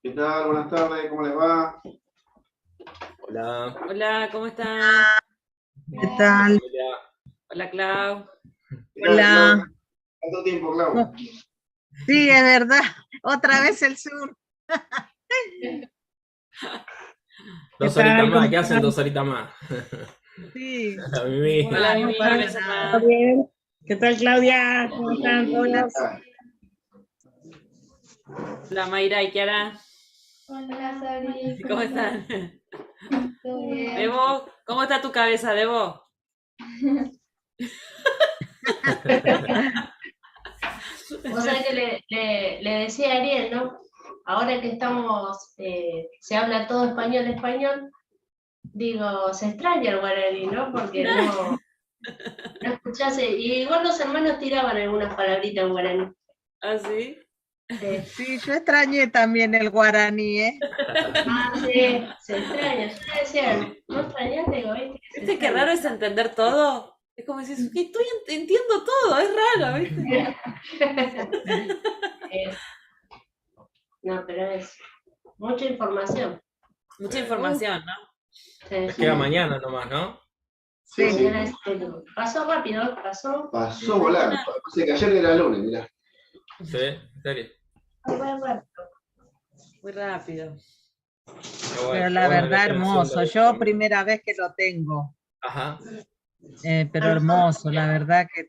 ¿Qué tal? Buenas tardes, ¿cómo les va? Hola. Hola, ¿cómo están? ¿Qué tal? Hola, Clau. ¿Qué tal, Clau? Hola. ¿Cuánto tiempo, Clau? Sí, es verdad. Otra vez el sur. Dos ¿Qué tal? horitas más, ¿Cómo ¿qué hacen están? 2 horitas más? Sí, A mí. Hola, no Mimi, un pasa beso nada. más. Bien. ¿Qué tal, Claudia? ¿Cómo están todos? Hola, Mayra y Kiara. Hola, Sabri. ¿Cómo están? ¿Todo bien? Debo, ¿cómo está tu cabeza, Debo? Vos sabés que le decía a Ariel, ¿no? Ahora que estamos, se habla todo español, digo, se extraña el guaraní, ¿no? Porque no escuchás, y igual los hermanos tiraban algunas palabritas en guaraní. ¿Ah, sí? Sí, yo extrañé también el guaraní, ¿eh? Sí, se extraña. Yo le decía, ¿no extrañaste? Digo, ¿viste? Que se ¿Viste qué extraña. raro es entender todo? Es como decir, que entiendo todo, es raro, ¿viste? No, pero es mucha información. Mucha información, ¿no? Les queda mañana nomás, ¿no? Sí, sí. Mañana pasó rápido, pasó. Pasó volando. Parece que ayer era lunes, mirá. Sí, en serio. Muy rápido. Qué bueno, Pero qué la bueno que verdad, estén haciendo hermoso. eso Yo también. primera vez que lo tengo, Ajá. pero hermoso, la verdad que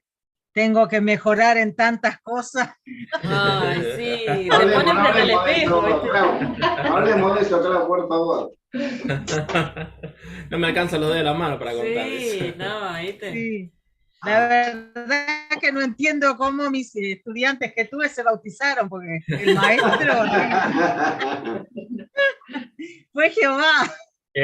tengo que mejorar en tantas cosas. Ay, sí, te Hablemos, ponen no frente al hablemos de espejo, eso, ¿viste? Clau. Hablemos de eso, Clau, por favor. No me alcanzan los dedos de la mano para contar Sí, eso. no, ¿viste? Sí. La verdad que no entiendo cómo mis estudiantes que tuve se bautizaron, porque el maestro fue Jehová. Sí.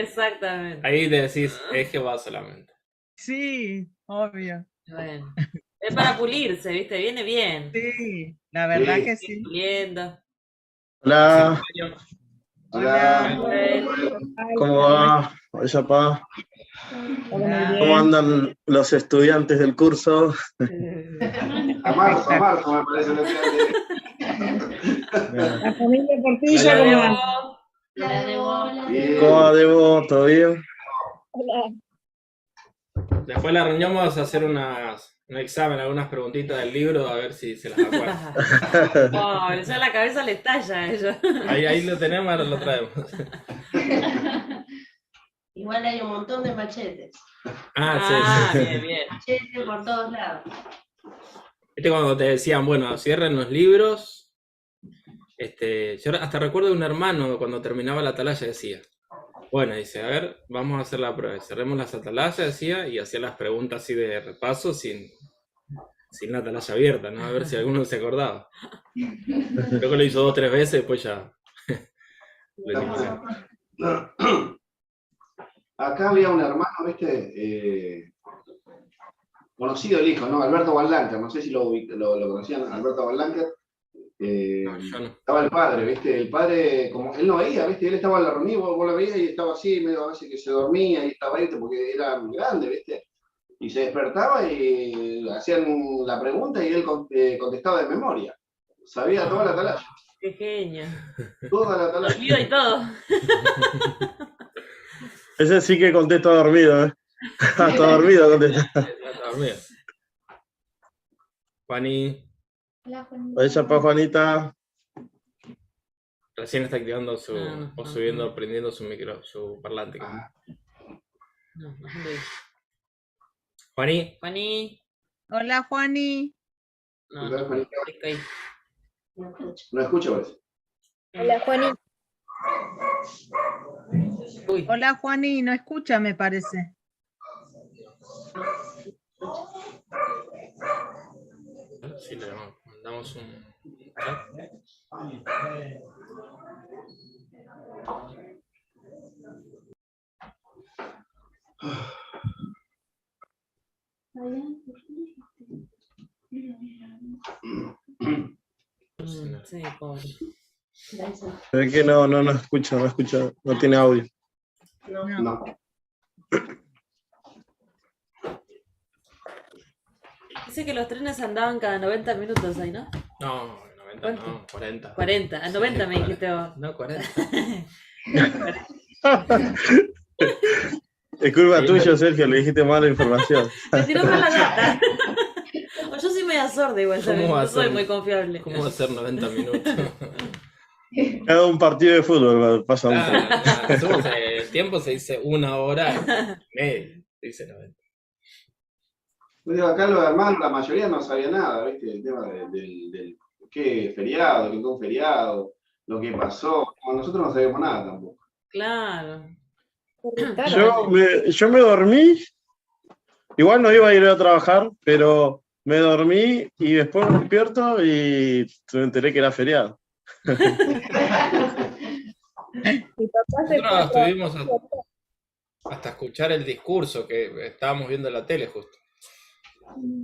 Exactamente. Ahí decís, es que va solamente. Sí, obvio. Bueno, es para pulirse, ¿viste? Viene bien. Sí, la verdad Sí. que Ir sí. puliendo. Hola, Hola. ¿cómo va? Hola, pa. Todo muy Hola. ¿Cómo bien. andan los estudiantes del curso? A marzo, me parece lo que La familia Portilla, Hola, ¿cómo Debo. va? La de Bien. ¿Cómo va, Debo? ¿Todo bien? Después de la reunión vamos a hacer un examen, algunas preguntitas del libro, a ver si se las acuerdan. Pobre, ya la cabeza le estalla a ella. Ahí lo tenemos, ahora lo traemos. Igual hay un montón de machetes. Ah, sí, sí. Bien, bien. Machetes por todos lados. Viste cuando te decían, bueno, cierren los libros. Yo hasta recuerdo de un hermano cuando terminaba la atalaya decía, bueno, dice, a ver, vamos a hacer la prueba. Cerremos las atalayas, decía, y hacía las preguntas así de repaso sin la atalaya abierta, ¿no? A ver si alguno se acordaba. Creo que lo hizo 2 o 3 veces, después ya lo eliminó. Acá había un hermano, ¿viste? Conocido el hijo, ¿no? Alberto Ballanca, no sé si lo conocían, Alberto Ballanca. No, yo no. Estaba el padre, ¿viste? El padre, como él no veía, ¿viste? Él estaba en la reunión, vos lo veías y estaba así, medio a veces que se dormía y estaba ahí, porque era grande, ¿viste? Y se despertaba y le hacían la pregunta y él contestaba de memoria. Sabía toda la atalaya. Qué genio. Toda la atalaya. Dormido y todo. Ese sí que contesta dormido, ¿eh? Hasta dormido contesta. Está dormido. Juani Hola, Juanita. Hola, pa, Juanita. recién está activando su, No, o no, subiendo, no. prendiendo su micro, su parlante. Ah, No, no sé. Juani, Juani. Hola, Juani. No, ¿qué tal, no. Juanita? Estoy ahí. No escucho. No escucho, parece. Hola, Juanita. Uy. Hola, Juani. No escucha, me parece. sí, le mandamos un chat. Sí, pobre. Se ve que no escucha, no tiene audio. No. No. Dice que los trenes andaban cada 90 minutos ahí, ¿no? No, 50, no, 40. 40, a 90 me dijiste vos. No, 40. Es culpa tuya, Sergio, le dijiste mala información. Me tiró mal la data. O yo soy media sorda igual, ¿sabes? ¿Cómo va a No soy ser? muy confiable. ¿Cómo va a ser 90 minutos? Cada un partido de fútbol pasa un Claro, el tiempo se dice 1 hora y media. Se dice 90. Yo digo, acá los hermanos, la mayoría no sabía nada, ¿viste? El tema del qué feriado, que fue un feriado, lo que pasó. Como nosotros no sabíamos nada tampoco. Claro. Yo me dormí, igual no iba a ir a trabajar, pero me dormí y después me despierto y me enteré que era feriado. Nosotros estuvimos hasta escuchar el discurso que estábamos viendo en la tele justo.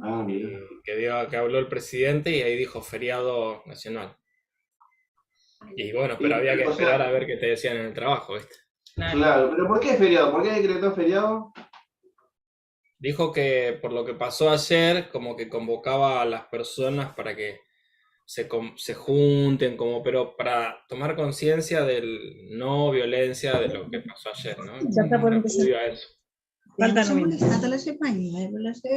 Ah, mira. Que habló el presidente y ahí dijo feriado nacional. Y bueno, pero había que esperar a ver qué te decían en el trabajo, ¿viste? Claro, pero ¿por qué feriado? ¿Por qué decretó feriado? Dijo que por lo que pasó ayer, como que convocaba a las personas para que se junten, pero para tomar conciencia del no violencia de lo que pasó ayer, ¿no? Ya está por empezar. Acudió a eso. Falta nómina.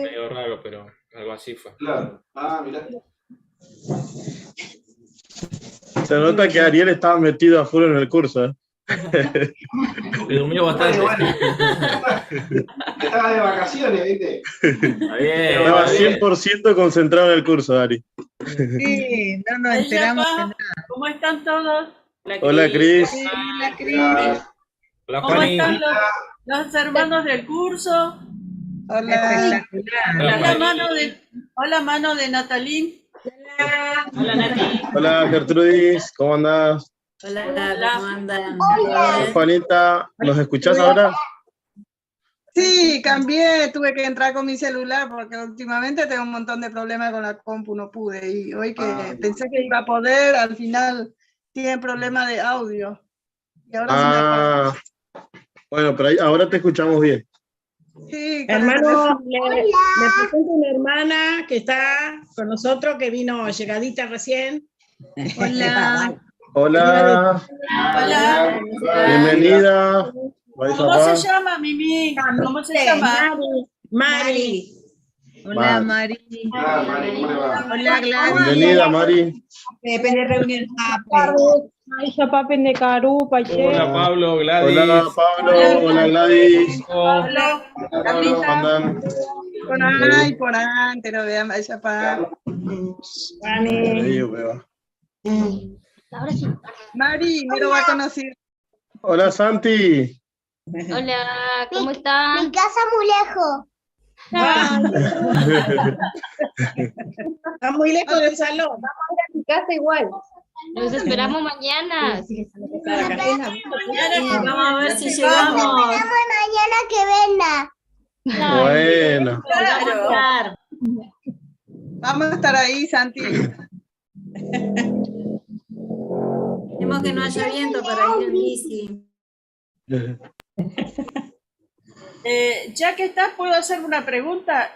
Medio raro, pero algo así fue. Claro. Ah, mira. Se nota que Ariel estaba metido a full en el curso, ¿eh? Me durmió bastante. Estaba de vacaciones, ¿viste? Está bien, Estaba está bien. 100% concentrado en el curso, Ari. Sí, no nos Hola, enteramos de Pa. nada. ¿Cómo están todos? Hola, Cris. Hola, Cris. Hola, ¿Cómo Juani. están los hermanos del curso? Hola. Hola, mano de Natalín. Hola, Nati. Hola, Gertrudis, ¿cómo andás? Hola, ¿Cómo andan? Juanita, ¿nos escuchás ahora? Sí, cambié, tuve que entrar con mi celular porque últimamente tengo un montón de problemas con la compu, no pude. Y hoy que pensé que iba a poder, al final tiene problema de audio. Y ahora se me apagó. Bueno, pero ahora te escuchamos bien. Sí, con el Hermano, teléfono. le presento una hermana que está con nosotros, que vino llegadita recién. Hola. Hola, Hola. bienvenida. ¿Cómo se llama, Mimi? ¿Cómo se llama? Mari. Hola, Mari. Ah, Mari, ¿cómo le va? Hola, Gladys. Bienvenida, Mari. Hola, Pablo, Gladys. Hola, Pablo. Hola, Gladys. Hola. ¿Cómo andan? Por ahí, te lo vean, vaya para. Ahí, va. Mari, me lo va a conocer. Hola, Santi. Hola, ¿cómo están? Mi casa muy lejos. Está muy lejos del salón. Mi casa igual. Nos esperamos mañana. Vamos a ver si llegamos. Esperamos mañana que venga. Bueno. Claro. Vamos a estar ahí, Santi. Esperemos que no haya viento para ir en bici. Ya que estás, ¿puedo hacer una pregunta?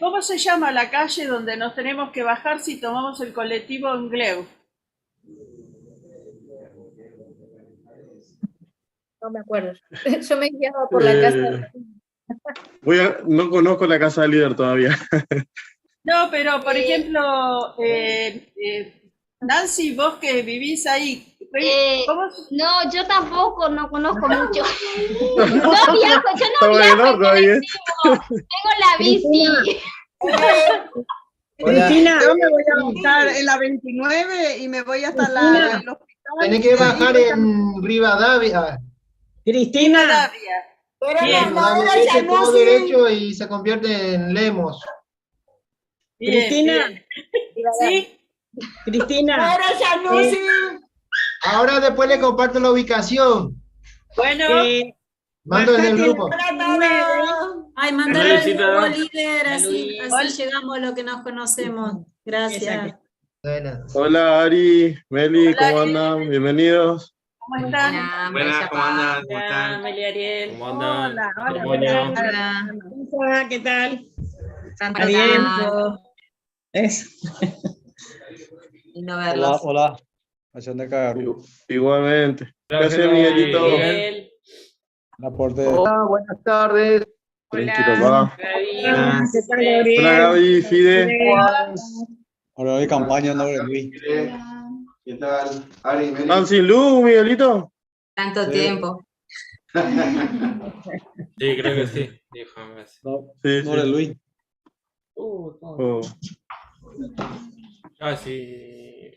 ¿Cómo se llama la calle donde nos tenemos que bajar si tomamos el colectivo en Gleu? No me acuerdo. Yo me guiaba por la casa. No conozco la casa del líder todavía. No, pero por ejemplo, Nancy, vos que vivís ahí, ¿cómo se- No, yo tampoco, no conozco mucho. No viajo, yo no Estaba viajo en enorme ahí, ¿eh? colectivo. Tengo la bici. Cristina, Yo me voy a bajar en la 29 y me voy hasta el hospital. Tenés que bajar en Rivadavia. Cristina, Rivadavia? Bien, Rivadavia es todo derecho y se convierte en Lemos. bien, Cristina. bien. ¿Sí? Cristina. Ahora después le comparto la ubicación. Bueno, Mando en el grupo. Ay, mandale al Luisita. grupo líder, así Hola. llegamos a lo que nos conocemos. Gracias. Bueno. Hola, Ari, Meli, Hola, ¿cómo Ari. andan? Bienvenidos. ¿cómo están? Buenas, ¿cómo andan? ¿Cómo Hola, están? Meli Ariel. ¿Cómo andan? Hola, Matrimonio. Hola, ¿qué tal? Santa Bien. Bárbara. Eso. Lindo Hola, verlos. hola. Acción de cagar. Igualmente. ¿Qué Gracias, haces, Miguelito? Miguel. Un aporte. Hola, buenas tardes. Tranquilo, papá. Hola, ¿qué tal, Hola, Gabriel? Gaby, Fide. Ahora hay campaña en nombre de Luis. ¿Qué tal? Ari, Meli. ¿Están sin luz, Miguelito? Tanto Sí. tiempo. Sí, creo que sí. Dijo Messi. No, Sí, nombre de sí. Luis. Oh. Ah, sí.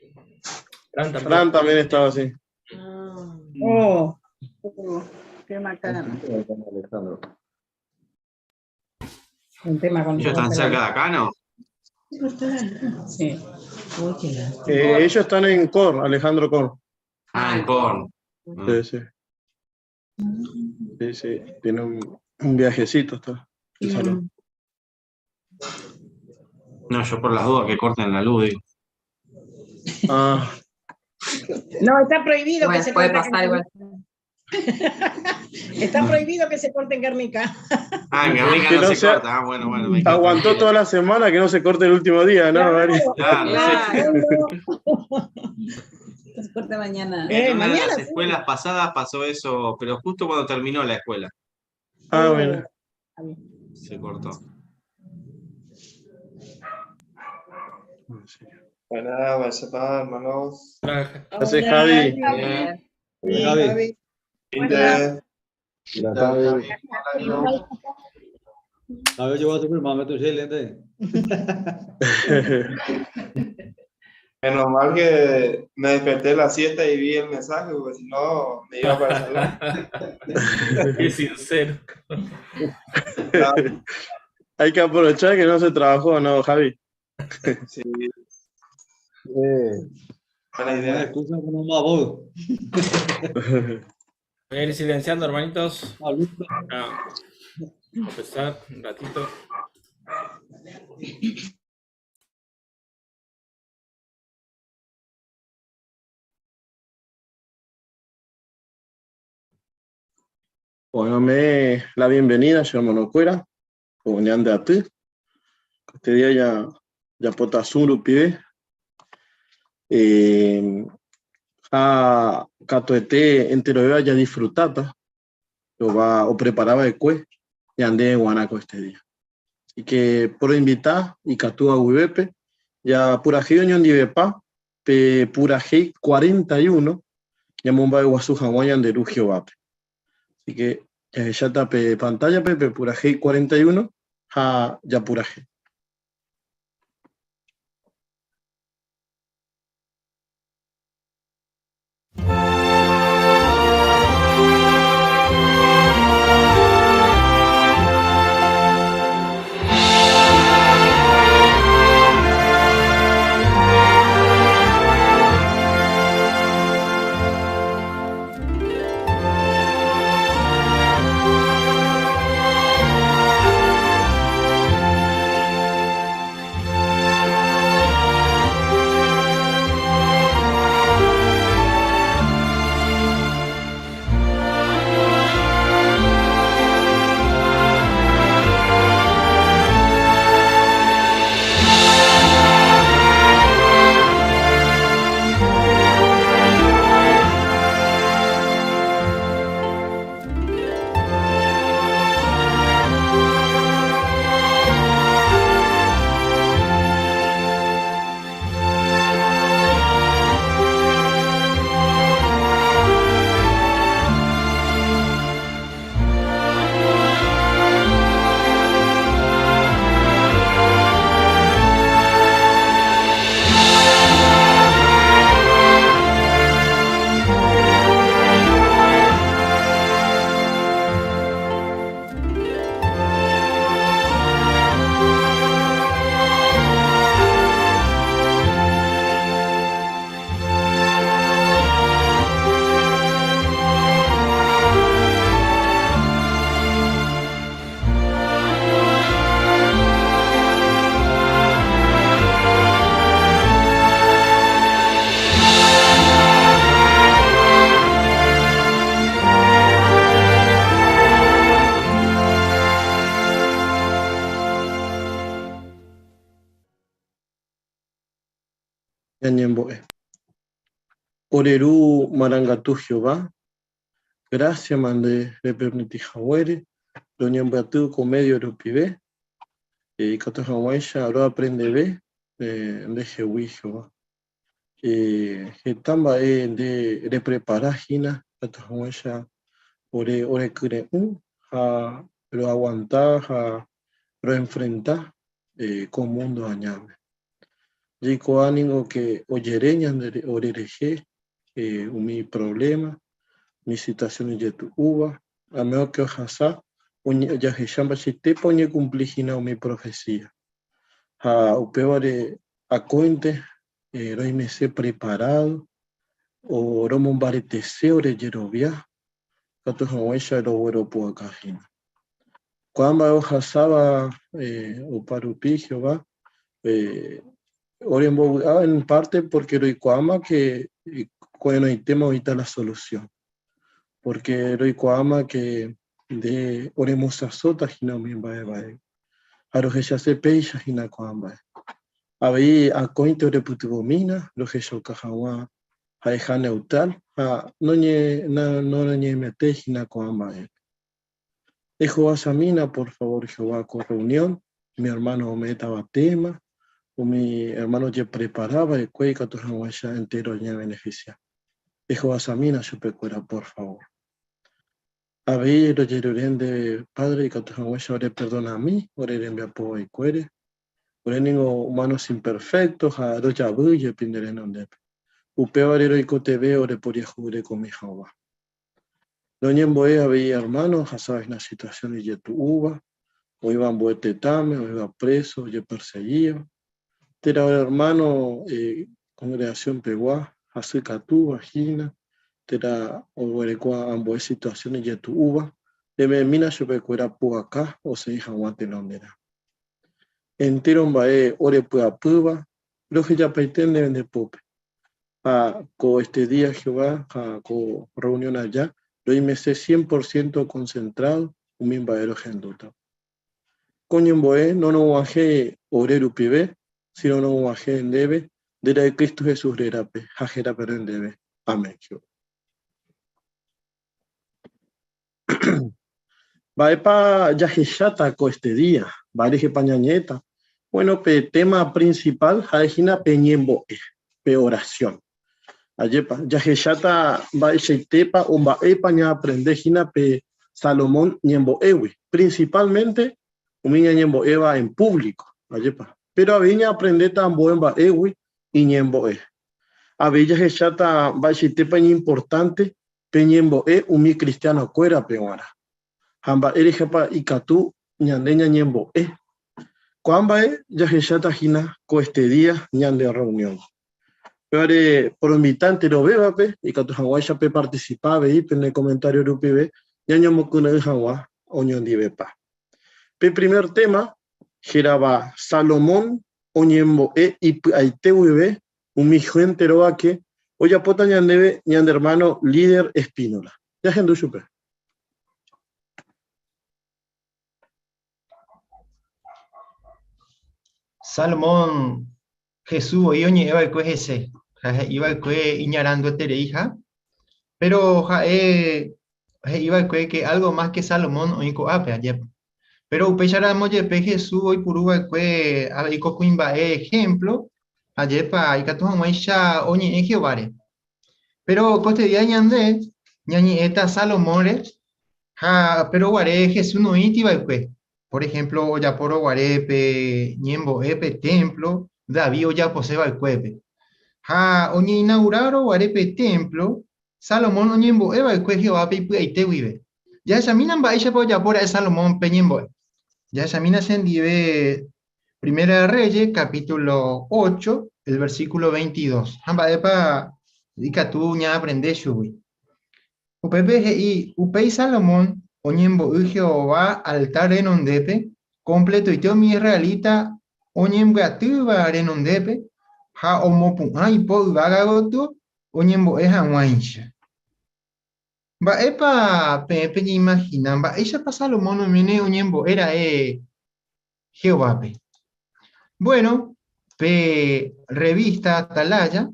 Fran también. Fran también estaba así. Oh, qué macana. Un tema con ¿Ellos están cerca de acá, no? Sí. Ellos están en Cor, Alejandro Cor. Ah, en Korn. Sí, sí. Sí, sí. Tiene un viajecito hasta el salón. No, yo por las dudas que corten la luz, digo. Ah, No, está prohibido Bueno, que se puede corte pasar igual. Está prohibido que se corte en Guernica. Ah, en Guernica Que no no se sea- corta. Ah, bueno, bueno. me quedo aguantó tranquilo. toda la semana que no se corte el último día, ¿no, Gary? Claro, Se corta mañana. en una de Mañana las sí. escuelas pasadas pasó eso, pero justo cuando terminó la escuela Ah, bueno. se cortó. Buenas, buenas hermanos. Hace Javi. Gaby. Hola. A ver, yo voy a tu prima, meto el lente. Menos mal que me desperté la siesta y vi el mensaje, porque si no me iba para el salón. Qué sincero. Hay que aprovechar que no se trabajó, ¿no, Javi? Sí, Buena buena idea. excusa con un babón. Voy a ir silenciando, hermanitos. Ah, Luis. Ah, voy a empezar un ratito. Bueno, me la bienvenida, yo Monocuera, como le ande a ti. Este día ya potasuru pide. A catoete entero ya disfrutata, lo va o preparaba de cue, y andé en Guanaco este día. Así que por invitar y catúa Uibepe, ya pura geo ñon divepa, pe pura gei 41, ya momba de guasu hawaiian de Rugio Vape. Así que ya tape pantalla, pepe pura gei 41, ya pura gei. ñañembo'e. Oreru marangatu Jehová, gracias mande le permití jahuere, lo ñembeatu con medio rupivé, y cato jahuaisha lo aprende ve, de jehui Jehová. Getamba de preparar gina, cato jahuaisha, ore cure lo aguantar, lo enfrentar, con mundo añame. Dico ánimo que oyereñan de orereje, mi problema, mi situación de tu uva, a menos que ojasa, ya que chamba si te pone cumpligina mi profecía. Upeore a cuente, roi me sé preparado, o romo baretese ore yerovia, cato hawaisha lo huero po acajina. Cuando ojasaba, o parupi Jehová, en parte porque lo icuama que cuando hay tema ahorita la solución. Porque lo icuama que de oremos a sota hina mi bae. A lo que ya se pecha hina cuamba. A ver a cointe ore putubomina, lo que yo cajawa a dejar neutral, a no nye mete hina cuamba. Jehová Samina, por favor, Jehová con reunión, mi hermano me estaba tema. O mi hermano ya preparaba el cuello que tu ya entero ya beneficia. Dijo a Samina su pecuera, por favor. A ver, lo de padre que tu ya perdona a mí, ore envía por el cuere. Ore ningo humanos imperfectos, a lo ya voy y pinderé en donde. Upeo y cotebe, ore por jure con mi Jehová. Doña Emboe había hermanos, a sabes la situación y ya tu uva, o iban boete tame, o iba preso, o ya perseguido. Tera hermano, congregación Peguá, Azicatú, Vagina, Tera Oguerecua, ambos situaciones de tu uva, de mina yo pecuera acá o se hija guante londera. Entero bae ore puga, lo que ya pretende vender pope. Con este día Jehová, con reunión allá, lo imece 100% concentrado, un mimbaero genduta. Coño boe, no bajé oreru pibe, si no bajé en debe, de la de Cristo Jesús rerape, jajera pero en debe. Amén. Va para yajishata co este día, va a pañañeta. Bueno, tema principal, jajina peñembo, oración. Ayepa, yajishata va a tepa o va a paña aprendejina pe Salomón ñembo ewi, principalmente un ñembo eva en público. Ayepa. Pero a veña aprender tan buena ewi y ñembo e. A veña jechata va a tepa importante peñembo un mi cristiano cuera peora. Hamba erijepa y catu ñandeña ñembo e. Cuamba ya jechata jina co este día ñande reunión. Pero por invitante lo veo y catu hawaisha pe participaba y en el comentario rupibe ñaño kuna de hawa oñon divepa. Pe primer tema giraba Salomón oñembo y aiteuve un mijo entero a que oya pota ñandebe ñande hermano líder Espínola. Ya gente supe. Salomón Jesús oye eva el ese iba el cue iñarando hija pero iba el cue que algo más que Salomón oico ape ayer. Pero upecharamos yepe Jesús hoy puruba que hay cocuimba ejemplo ayer para icatuamaisha oñe ejiovare. Pero coste día ñande ñañi eta Salomón pero guare Jesús no itiba que por ejemplo oyaporo guarepe ñembo epe templo David oya poseba el cuepe oñe inauguraro guarepe templo Salomón oñembo eva el cue Jehová pe ite vive. Ya esa mina va ella por yapora de Salomón peñembo. Ya examina en Primera de Reyes, capítulo 8, el versículo 22. Hamba epa, dica tú ya aprendes shubi. Upei Salomón, oñembo Jehová altar renondepe, completo y teo mi israelita, oñembo atuba renondepe, ha omopu ay po vagagoto, oñembo eja waincha. Va epa pepe imaginan va ella pa Salomón mene oñembo era Jehová pe. Bueno, pe revista Atalaya,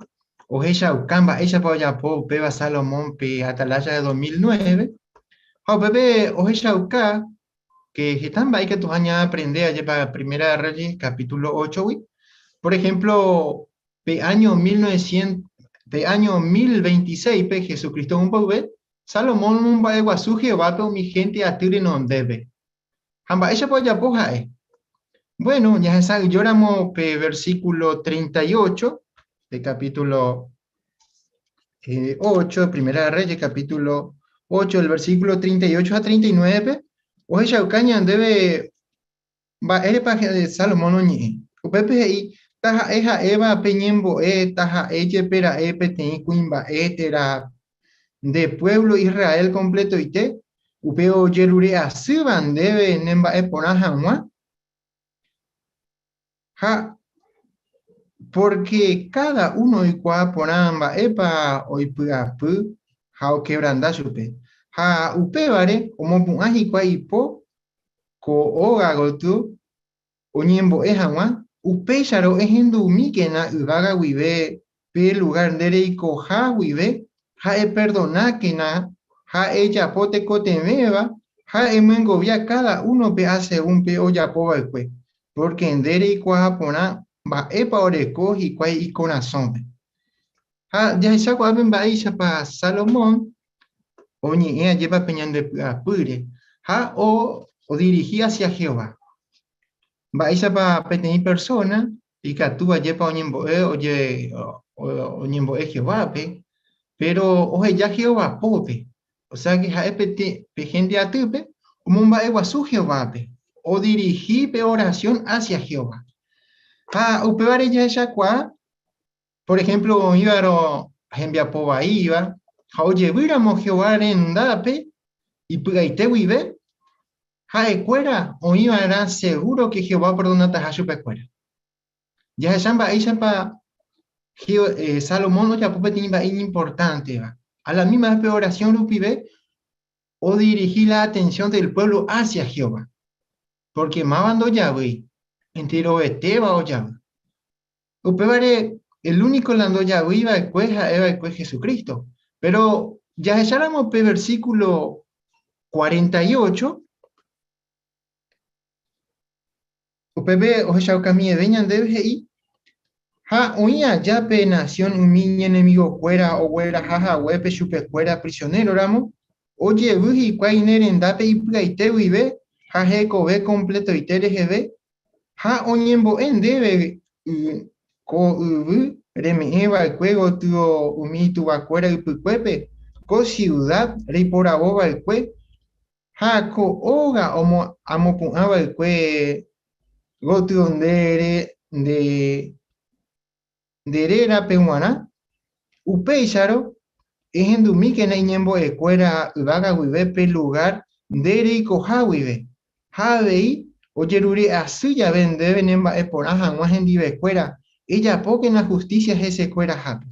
o ella Ucamba, ella para po peba Salomón pe Atalaya de 2009, o bebé o ella Uca, que están ahí que tus años aprender allá para Primera de Reyes, capítulo 8, güey. Por ejemplo, pe año 1900, pe año 1026, pe Jesucristo un bebé, Salomón un bae guasu Jehová, pero mi gente a tire no debe. Hamba ella pues ya poja Bueno, ya saben, lloramos pe versículo 38 de capítulo 8, Primera de Reyes, capítulo 8, el versículo 38 a 39, o ella caña debe va paje de Salomón oñi. O pepe y taja eja eva peñembo taja ella pera peten cuimba tera de pueblo Israel completo y te upeo yerure a suban debe nemba ponaja ja porque cada uno y cua ponamba epa o ipuga pu ja o quebranda supe ja upe vare como pun aji cua ipo ko oga gotu onyembo ejanwa upe sharo ejendu mikena uvaga wive pe lugar dere ko ja wive ja perdona que na ja ella pote cotemeva ja emengo via cada uno pe hace un pe olla pova el porque en dere y cua pona va epa oreco y cua y corazón ha ya esa cua ben va isha pa Salomón oñi ella lleva peñando apure ha o dirigía hacia Jehová va isha pa peteni persona y que tú lleva oñembo oye oñembo Jehová pe pero oje ya Jehová pope o sea que ja pete gente atupe como un va igual su Jehová pe o dirigí pe oración hacia Jehová. Upevare ya shakwa, por ejemplo, íbaro envia pova iba, oye, viéramos Jehová en dape, y pugaite vive, cuera, o iba seguro que Jehová perdona tajasu pecuera. Ya shamba ella pa Salomón ya pupe tiene importante, va. A la misma oración rupive, o dirigí la atención del pueblo hacia Jehová. Porque mabando Yahweh, entero esteba o Yahweh. Upevare, el único lando Yahweh iba a cueja Jesucristo. Pero ya echáramos pe versículo 48. Upeve o echau camille veñan debe y ha oía ya pe nación un mi enemigo fuera o fuera jaja huepe chupe fuera prisionero ramo. Oye, buji cuainer en dape y plaite vive. Ha heko ve completo y tereje ha oñembo en debe ko ubu remeva el juego tuo umito acuera y puepe ko ciudad rey por aboba el cue ha ko oga omo amopunaba el cue go tu de derera pehuana upeisharo ejendu mi que neñembo e cuera ubaga wibe lugar dere ko ha wibe Javei, oyeruri asuya vende venemba eporaja muajendi becuera, ella poque en la justicia ese cuera happy.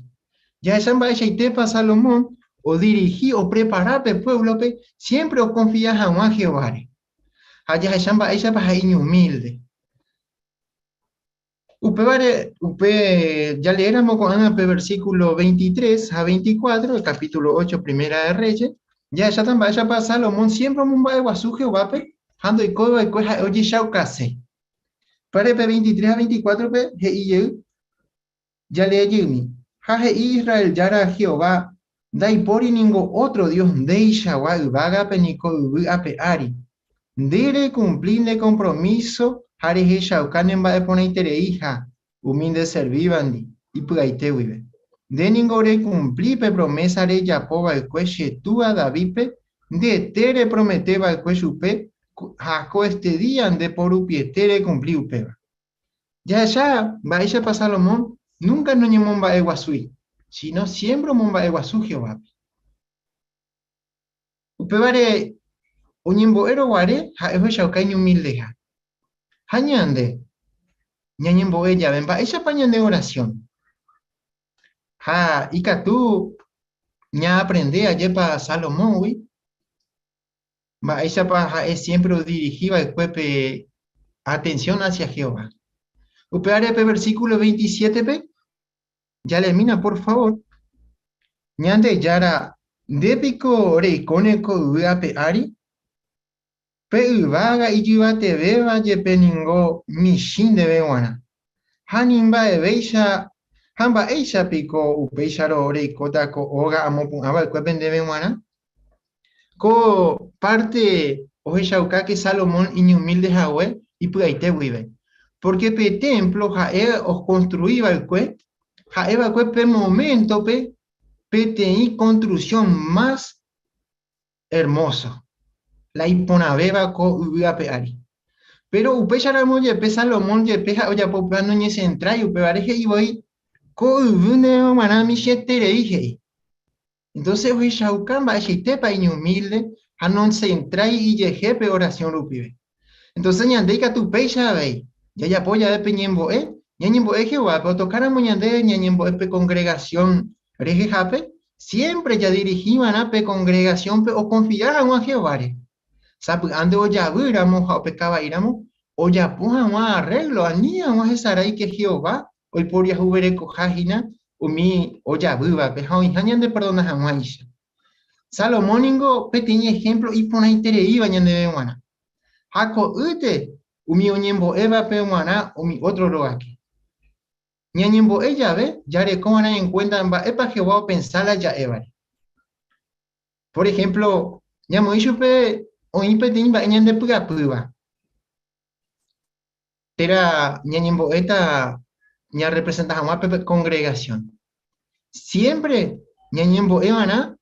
Ya esa ella y tepa Salomón, o dirigí o preparar pe pueblo pe, siempre o confías a un Jehová. Allá ella para humilde. Upe, ya leéramos con Ana pe versículo 23 a 24, el capítulo 8, Primera de Reyes, ya ella también ella para Salomón, siempre un va a su Jehová pe, Hando y coba y coja oye shau case. Para pe 23 a 24 pe he ya le yumi. Jaje Israel yara Jehová. Dai pori ningo otro Dios de Ishawa vaga penico ape ari. Dere cumplirle compromiso. Jare he shau canen va de poner tere hija. Huminde servivandi. Y pugaite vive. De ningo re cumplir pe promesa re yapoba el cueche tua David pe. De tere prometeba el cueche pe. Jaco este día ande por upietere cumplir upeba. Ya va ella para Salomón, nunca no ñemomba eguasui, sino siempre momba eguasu Jehová. Upebare, uñembo ero guare, ja ejo shaucaño humildeja. Hañande, ñañembo ella, ven va ella pañan de oración. Ja, ica tú, ña aprende ayer para Salomón, güey. Va esa paja es siempre dirigida el cuerpo atención hacia Jehová. Upeare versículo 27 pe. Ya le mina, por favor. Ñande yara depiko reikoneko uape ari. Pe uvaga iyubate beba ye peningo mishin de bewana. Hanimba ebeisha hamba eisha piko upeisharo reikota ko oga amopu abal kwepen de bewana. Ko parte ojeishauka que Salomón iñumilde jawe y puaite vive. Porque pe templo jae os construía el cue, jae va cue pe momento pe teni construcción más hermoso. La iponabeba ko uga pe ari. Pero upe charamo ye pe Salomón ye pe oya poplano ni centra y upe vareje y voy ko ubune manami shetere dije. Entonces hoy shaukan va shite pa iñumilde anon centra y yeje pe oración rupibe. Entonces ñandeika tu peisha vei. Ya apoya de peñembo ñañembo Jehová, pero tocar a moñande ñañembo pe congregación reje jape, siempre ya dirigiban a pe congregación pe o confiaban a Jehová. Sabe ande o ya viramos o pecaba iramos o ya pujan a arreglo anía o jesarai que Jehová hoy por ya jubere cojajina o mi o ya viva pe hoy ñande perdona jamás. Salomóningo pe tiene ejemplo y pona intere iba ñande bewana. Hako ute umi onyembo eva pe mwana umi otro roaki. Ñañembo ella ve, ya le coman en cuenta en ba epa Jehová pensala ya eva. Por ejemplo, ñamo ishu pe o impe timba ñande puga puga. Tera ñañembo eta ña representa jamás pe congregación. Siempre ñañembo evana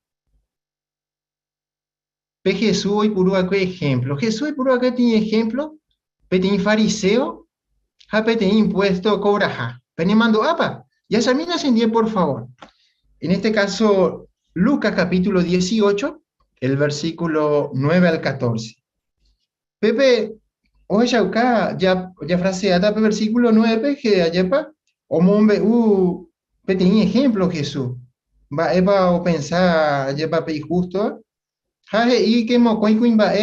pe Jesús y puro que ejemplo. Jesús y puro que tiene ejemplo. Petin fariseo, ja petin impuesto cobraja. Penin mando apa. Ya samina ascendí, por favor. En este caso, Lucas capítulo 18, el versículo 9 al 14. Pepe, oye chauca, ya fraseada, versículo 9, que ayepa, o mombe, petin ejemplo Jesús. Va eba o pensar, ayepa pe justo. Jaje y que mo coin va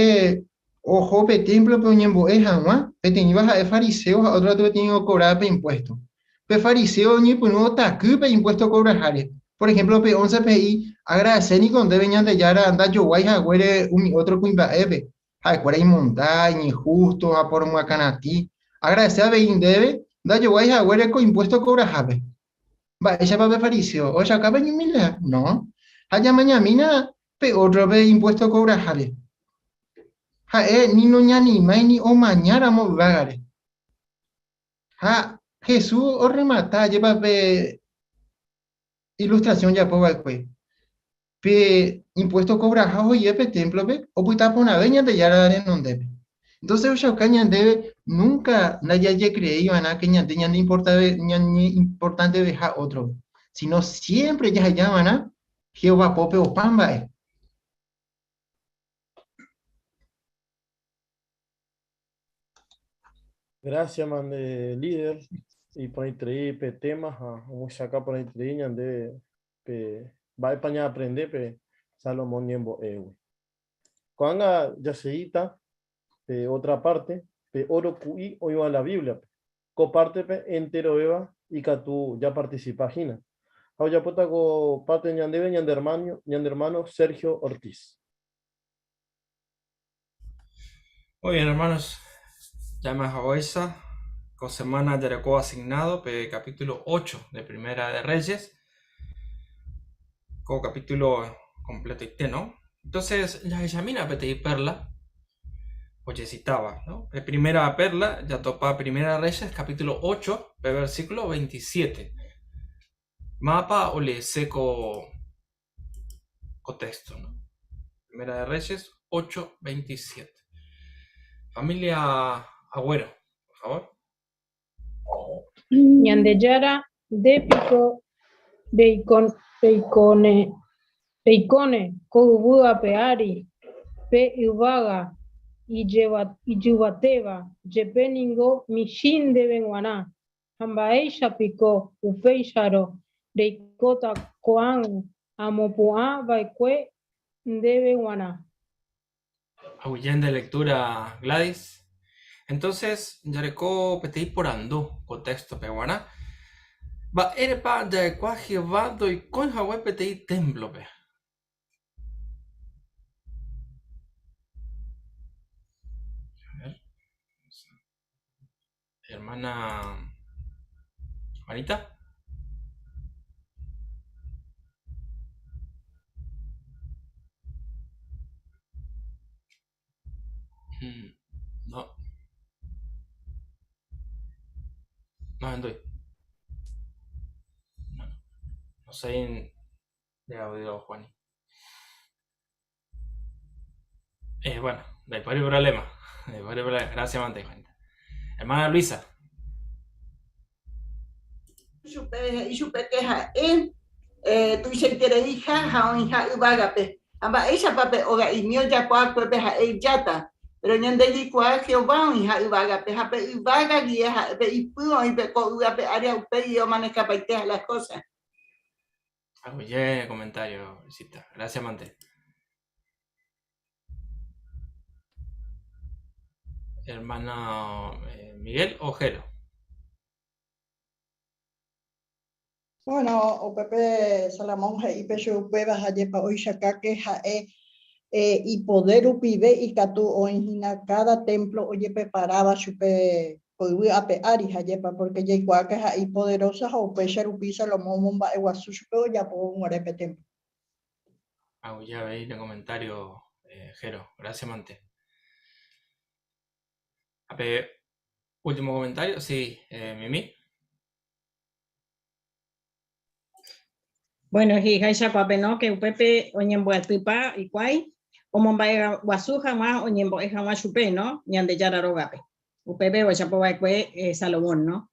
ojo, pe templo, pe uñembo es jamás, pe tenías a fariseos, a otro te tengo que cobrar pe impuesto. Pe fariseo ni pues no tacu pe impuesto cobrar jare. Por ejemplo, pe 11 pi agradecer ni con deben de yara anda yo guay a güere otro cuimba ebe. Ay, cuare montaña, injusto, a por muacanati. Agradecer a bein debe, da yo guay a güere con impuesto cobrar jare. Va, ella va pe fariseo, o ya acaba ni mila, no. Allá mañana pe otro pe impuesto cobrar jare. Ha ni no ni mai ni o mañana mo vagare. Ha Jesús o remata lleva pe ilustración ya po valque. Pe impuesto cobra ja hoy pe templo pe o puita pona veña de yara en donde. Entonces o caña debe nunca nadie ya creía na que ñan teñan importante dejar otro, sino siempre ya llaman a Jehová pope o pamba. Gracias, man, líder. Y por ahí traí temas, vamos acá por ahí traí, de va a España a aprender, Salomón Niembo, cuando ya se otra parte, oro cui o iba a la Biblia, coparte entero eva y que tú ya participas, Gina. Ahora puta co parte ñandebe ñandermano Sergio Ortiz. Muy bien, hermanos. Ya me hago esa. Con semana de recuerdo asignado, capítulo 8 de Primera de Reyes. Con capítulo completo y ¿no? Entonces, ya examina Pete y Perla. Oye, citaba, ¿no? Primera Perla, ya topa Primera de Reyes, capítulo 8, versículo 27. Mapa o le seco texto, ¿no? Primera de Reyes 8, 27. Familia Agüero, por favor. Ñandeyara depico peicone coubua peari pe uvaga y yubateba yepeningo mishin de benguaná hambaeisha pico upeisharo reikota coan amopuá baikue de benguaná. Huyendo de lectura, Gladys. Entonces, Yareco Petei por ando, contexto peruana. Va, erepa de cuaje vado y con Hawái Petei templo, pe. A ver, hermana Juanita. No, no estoy. No sé de audio, Juani. Bueno, después el problema. Después el problema. Gracias, Mante, Juanita. Hermana Luisa. Supe que tu se quiere hija, hija ubagape. Amba ella pape oga y mío ya kwa pepe ha yata. Pero ñande di kwa Jehová hija ubagape, hape ubaga guía, hape ipuo y pe ko ugape área upe y yo maneja paiteas las cosas. Oye, comentario, Luisita. Gracias, Mante. Hermano Miguel Ojero. Bueno, o Pepe Salamón, y Pepe Upebas, Ayepa, Oishaka, que y poder upibe y catu o en cada templo, oye, preparaba chupe, coibi ape ari, Ayepa, porque ya igual que ahí poderosas o Pepe Rupisa, lo momba, eguasu, chupe, o ya puedo un arepe templo. Ya veis el comentario, Jero. Gracias, Mante. Último comentario, sí, Mimi. Bueno, hija esa pape no que upepe oñembo atipa y cuay o momba guasuja más oñembo es jamás chupe no ñande yara rogape upepe o chapo bae Salomón no.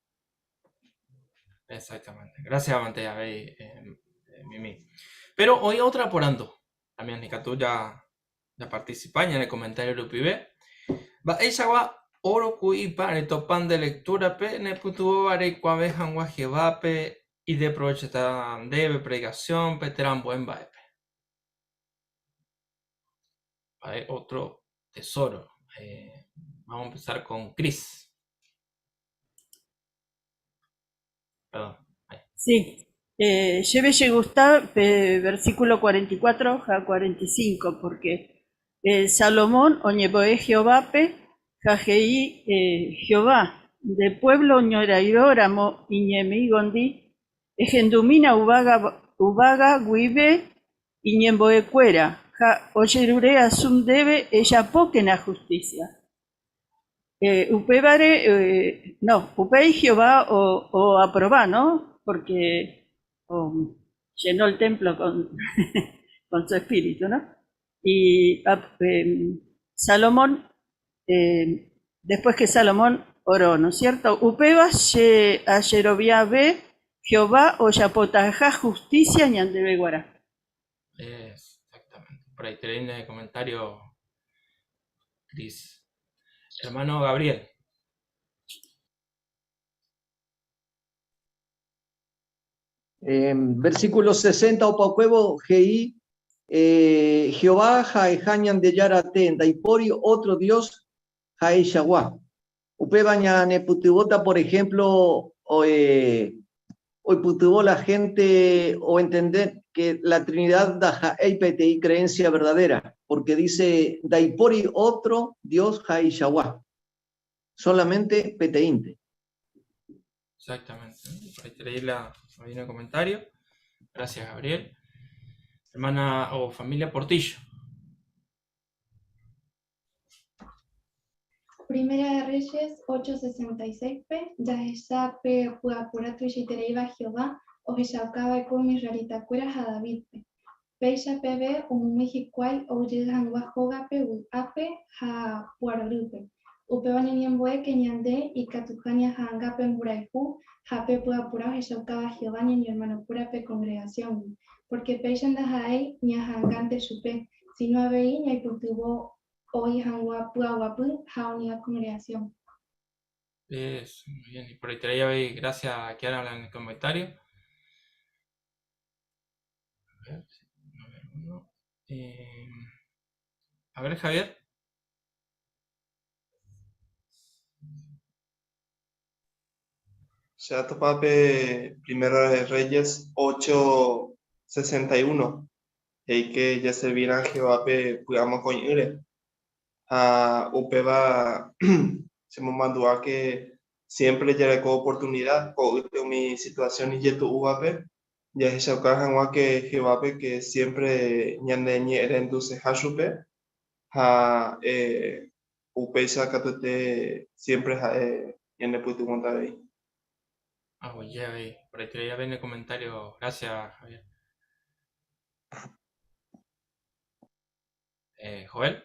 Exactamente. Gracias, Mante, ya veis, Mimi. Pero hoy otra por ando. También Nicatú ya participa en el comentario de UPB. Va, ella va oro kui pare topan de lectura pe ne putu vare cuavejan guajevape y de proyecta debe predicación peteran buen vaepe. Vale, otro tesoro. Vamos a empezar con Cris. Perdón. Ahí. Sí. Lleve Gustavo, versículo 44 a 45, porque Salomón, oñeboe Jehovape, jajei Jehová, de pueblo ñoraidóramo, iñemi gondi, egendumina ubaga guibe, iñemboe cuera, ja oyerure asum debe, ella poquena justicia. Upebare, no, upei Jehová o aprobá, ¿no? Porque llenó el templo con, con su espíritu, ¿no? Y Salomón, después que Salomón oró, ¿no es cierto? Upeba a Jerobiabe, Jehová o Yapotaja justicia ñandebe guará. Exactamente. Por ahí tenéis el comentario, Cris. Hermano Gabriel. Versículo 60, Opacuevo, Gei, Jehová, Jaejañan de Yaratenda, y por otro Dios, Jae Shawá. Upebaña Neputibota, por ejemplo, hoy putibó la gente o entender que la Trinidad da Jae creencia verdadera, porque dice, Daipori otro Dios, Jae Shawá. Solamente Peteinte. Exactamente. Por ahí tenéis el comentario. Gracias, Gabriel. Hermana o familia Portillo. Primera de Reyes 8:66p, ya pe puapuratu y Jehová, o Jesaucaba con mi rarita cueras a David pe. Peisha pebe un mexicuay o llegan guajoga pe ape ha puarupe. Upebaña niembue que ñande y catujania hangape muraihu, jape puapura Jesaucaba Jehová ni mi hermano pura pe congregación. Porque Peisha andajae ñahangante supe, si no habéis ña cultivo hoy hangua puaguapu jaunia congregación. Muy bien. Y por ahí tenéis, gracias a quien habla en el comentario. A ver, Javier. Ya topape Primero de Reyes 8:61. Y que ya servirán Jehová pe pudamos con ire. A upeba se me mandó a que siempre ya le oportunidad por mi situación y ya tu uape. Ya es esa ocasión que Jehová pe que siempre ñande ñere entonces hashupe. Ha upesa katete siempre ha ñande putu montar ahí. Ah, pues ya ve. Por ahí te ya ven el comentario. Gracias, Javier. Joel.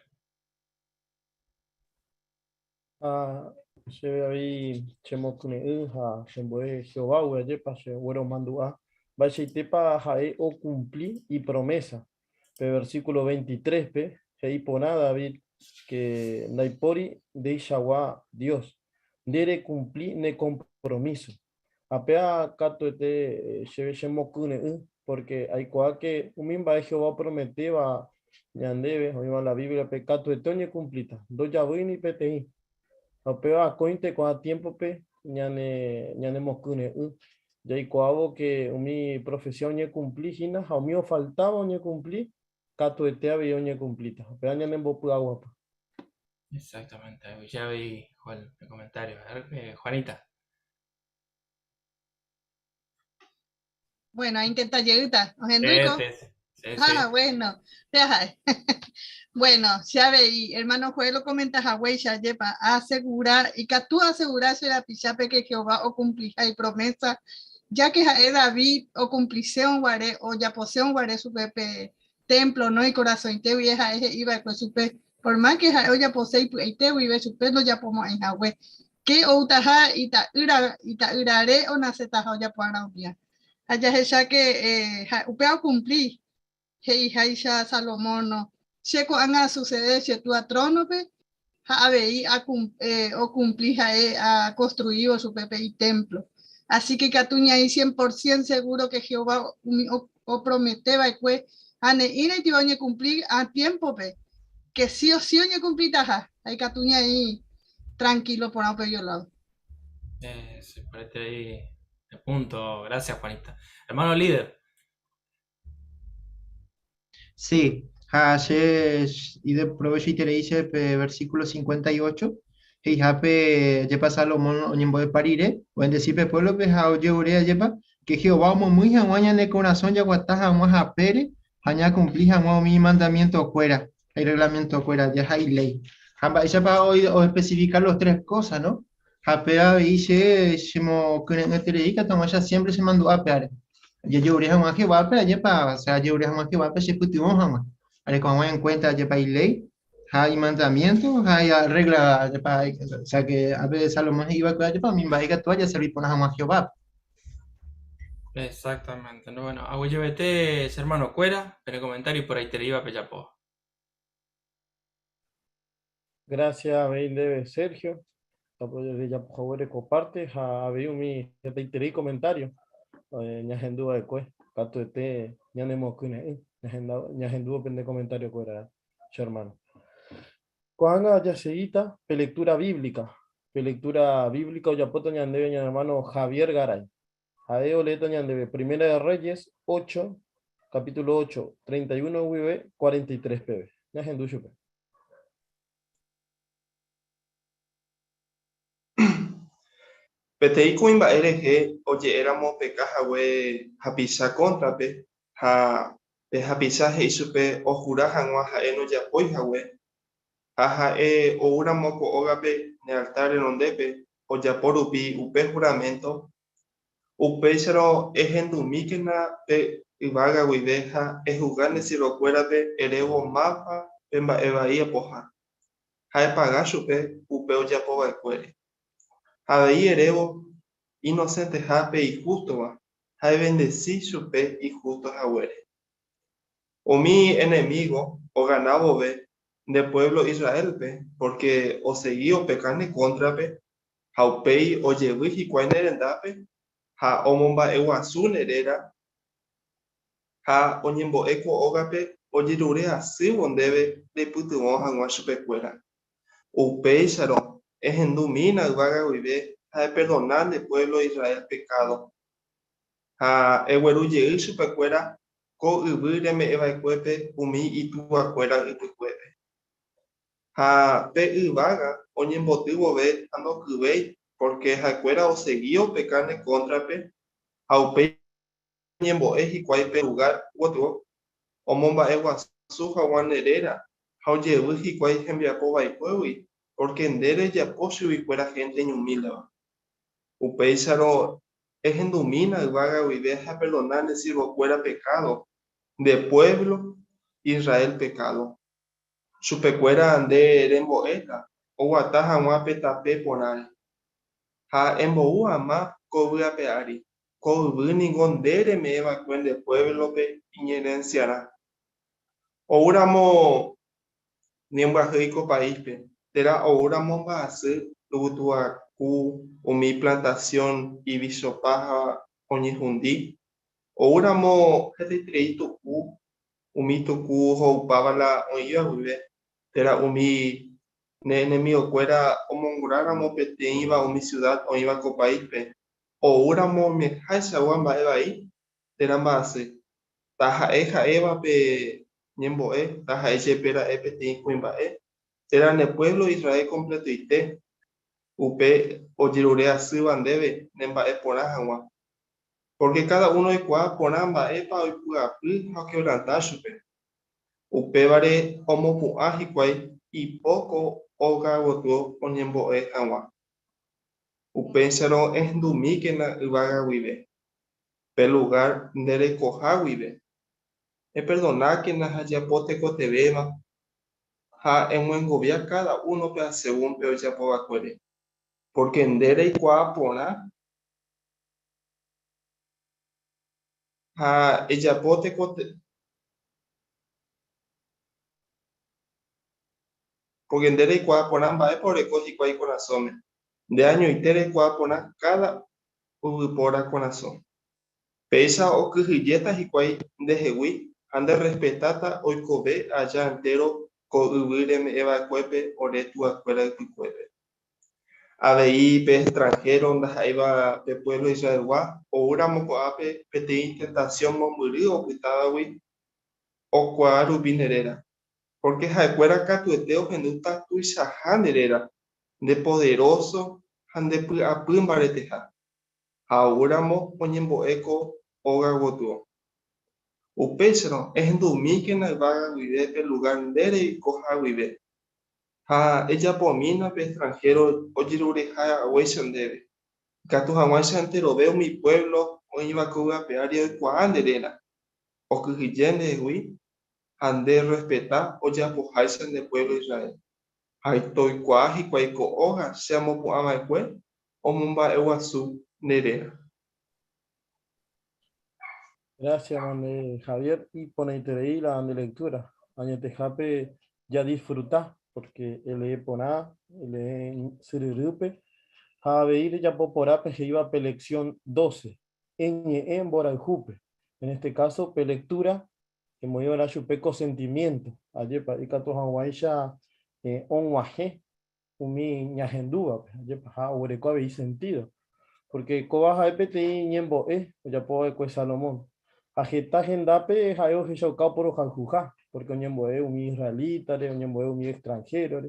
Se ve ahí, chemokune ha semboe Jehová, huye pase, bueno mandua, va tepa jae o cumplir y promesa. Pe versículo 23, pe, hei pona David, que naipori de Ishawa Dios, dere cumplir ne compromiso. Apea cato se ve chemokune, porque hay coa que un mimba Jehová prometeba, ñandebe, o la Biblia, pecato de toñe cumplita, do ya voy ni petei. Pero a cointe con a tiempo pe ñane moscune ya y coabo que mi profesión ñe cumplí hina a mí faltaba ñe cumplí cato ete había ñe cumplita pero ñane bopu agua. Exactamente, ya vi Joel, el comentario. A ver, Juanita. Bueno, intenta llegar. Sí. Bueno. Bueno, ya veí, hermano Joel lo comenta Hawái ya lleva a asegurar y que tú aseguras la pichape que Jehová o cumplija y promesa, ya que David o cumplición guare o ya poseen guare su pepe templo, no y corazón te vieja iba con su pe por más que ya posee y te vive su pe no ya pomo en Hawái que o utaja y ta urare o naceta ya para obvia allá es ya que upeo cumplir hey ya Salomón no Checo anga suceder si tu trono pe a o cumplir a construir su pepe y templo. Así que Catuña ahí 100% seguro que Jehová o prometeba que ane ina y te cumplir a tiempo pe que sí o sí oye cumplir taja. Hay Catuña ahí tranquilo por un lado. Se parece ahí de punto. Gracias, Juanita. Hermano líder. Sí, y de provecho y te dice versículo 58, y hape yepa Salomón oñembo de parire, o en decir pueblo que ha oye urea yepa, que Jehová mo muy jaguaña de corazón ya guataja más a pere, aña cumplija mo mi mandamiento fuera, hay reglamento fuera, ya hay ley. Hamba ella para hoy o especificar las tres cosas, ¿no? Hapea dice, como que en este dedica, toma ya siempre se mandó a pear. Yo urea más que va pero ya para, o sea, yo urea más que va pero se putimos jamás. Ahora como en cuenta ya para ley, hay mandamientos, hay regla, o sea que a veces Salomón iba a cuidar para mí, va a toalla servir por jamás Jehová. Exactamente. No, bueno, hago yo ese hermano cuera, en el comentario y por ahí te iba a pechapo. Gracias, Beinde Sergio. Apoyo de ya por favor comparte, había mi comentario. Ñahendúa de cue, cato de ñanemo cune, ñahendúa pende comentario cuera, hermano. Cuando ya seguita, lectura bíblica o ya poto ñandebe hermano Javier Garay. Adeo leto ñandebe, Primera de Reyes 8, capítulo 8, 31 UV, 43 PB. Ñahendú chupe. Petei kuimba RG, oye, éramos pecajahue, hapisa contra pe, hapisa heisupe, o jurajan ha eno ya poihahue, o una moco ogape, ne altar en ondepe, o ya por upi, upe juramento, upe sero ejendumiquena, pe, ibaga guideja, jugane si lo cuérate, erevo mapa, pemba evaía poja, hae pagashupe, upe o ya poga cuere. Ahí erevo inocente jape y justo va. Hay bendecí supe y justo jahuere. O mi enemigo o ganado ve de pueblo Israel ve, porque o seguí o pecane contra ve, jaupei o lleví y cuainerendape, ja omomba eguazun herera, ja oñembo eco ogape, o yirure así bondebe de putumo janguashupe cuera. Upei sharon. Es en Dumina, Vaga Vive, de perdonar al pueblo de Israel pecado. Ha egueruye y supercuera co ubire me eva cuepe umi y tu acuera y tu cuepe. Ha pe uvaga oñen botubo ve ando cubei porque ha cuera o seguió pecane contra pe. Ha upe ñembo y cuaipe lugar otro o momba egua suja guanerera. Ha oye uji cuai jembia pova y puewi porque endere ya posio y cuera gente ñumila. Upeisaro es en domina y vaga y deja perdonar decir fuera pecado de pueblo Israel pecado su pecuera ande remboeta o guataja guape tape ponari ha embo ama cobra peari cobuni gondere me eva de pueblo pe iñerenciará o uramo niembra rico país pe terá o uramo va a hacer tutua o mi plantación y bisopaja oñijundi o uramo treito ku umito ku houpava la oiva vive terá umi nene mi ocuera omongurara mo pete iba umi ciudad o iba co país pe o uramo me jaisa wamba eva ahí terá base taja eja eva pe ñembo taja eche pera pete cuimba terá en el pueblo de Israel completo y te upe o jirurea debe nemba poraja porque cada uno de cuá ponamba epa y puapi ha quebrantar supe upe vare homo puaji cuai y poco oga gotuo oñembo agua upensero es dumi que na ibaga vive pel lugar dere coja vive es perdonar que na hayapote cotebema ha en buen gobierno cada uno pe según peo ya poba cuere porque en dere y cuá pona ha ella pote cote porque en dere y cuá ponamba es por ecoji cuai corazón de año y tere cuá pona cada ubipora corazón pesa o quejilletas y cuai de jehui ande respetata hoy cobe allá entero co ubireme eva cuepe ore tu acuera de tu cuepe ABI pe extranjero onda jaiba pe pueblo Israel gua o uramo coape pete tentación momburi o cuitawi o cuaru binerera porque jacuera catueteo genuta tu sahanerera de poderoso ande apumbareteja auramo oñembo eco oga gotuo upesro es dumi que na vaga vive pe lugar dere y coja vive ha ella pomina pe extranjero ojirure ha huesan debe Gato jamás entero veo mi pueblo o iba a pearia de cuanderena o que de hui ande respeta o ya pujaisen de pueblo de Israel hay toy cuaji cuaico hoja seamos puama o mumba eguasu nerena. Gracias, mande Javier. Y ponete ahí la de lectura. Añete jape ya disfrutar, porque el poná, el sirirupe, jabeir ya poporape se iba pe lección 12. En Boraljupe. En este caso, pe lectura, que me iba a chupe consentimiento. Ayer para ir a tu hawaisha onwaje, umi ñahendúa, ayer para ureco habéis sentido. Porque cobaja epete ñembo ya puedo de Salomón. Ajeta gendape jayo jeshaucao por ojaljuja, porque ñembo un israelita, ñembo un extranjero.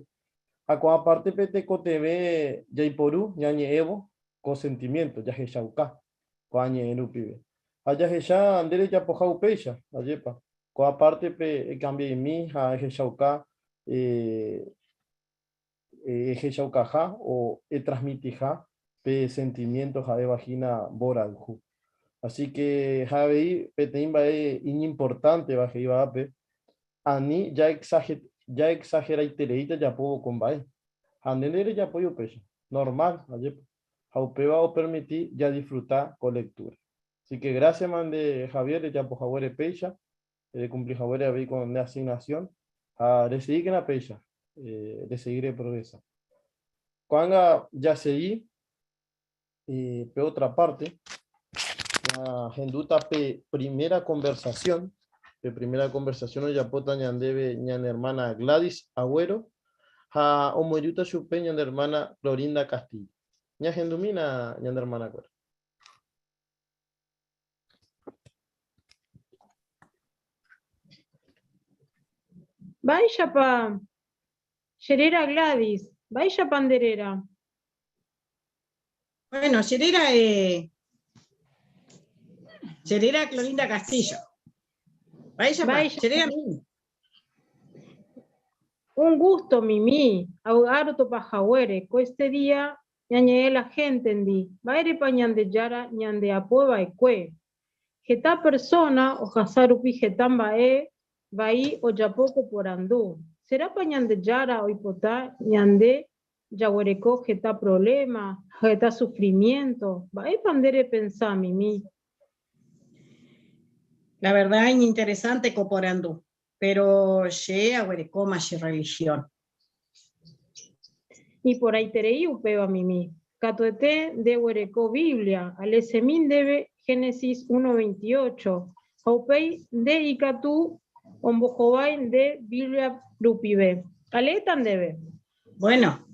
Acá aparte pete coteve yaiporu, ñañe evo, consentimiento, ya jeshauca, coañe erupibe. Allá jesha andere ya pojau pecha, ayepa. Coa aparte pe cambie mi, ja jeshauca, jeshaucaja o transmitija. Sentimientos de vagina boralju. Así que Javi Petimba es importante baje iba pe. Ani ya exagera y teleita ya puedo con bae. Anelere ya puedo pecho. Normal, ayer. Jaupe va a permitir ya disfrutar con lectura. Así que gracias man de Javier ya por Javier pecha. De cumplir Javier ahí con la asignación. De seguir en la pecha. De seguir el progreso. Cuando ya seguí. Por otra parte, la genduta primera conversación ya pota ñandebe ñan hermana Gladys Agüero, ha omoyuta chupe ñan hermana Florinda Castillo. ña gendumina ñande hermana cuera. Vaya pa Sherera Gladys, vaya panderera. Bueno, Sherera Clorinda Castillo. Vaya pa, Sherera Mimi. Un gusto, Mimi, ahogar tu pajahuere, este día ñañe la gente entendí, vaire pa ñande yara ñande apueba ekue. Geta persona o jasarupi getamba vai o yapoco por andú. Será pa ñande yara o ipotá ñande yahuereco geta problema, geta sufrimiento, vai pandere pensá, Mimi. La verdad es interesante coporandú, pero ye ahuereco más religión. Y por ahí tereí upeba Mimi. Catuete de huereco Biblia, al semín debe Génesis 1:28. Aupei de Icatú, Ombojobain de Biblia Rupibe. Aletan debe. Bueno.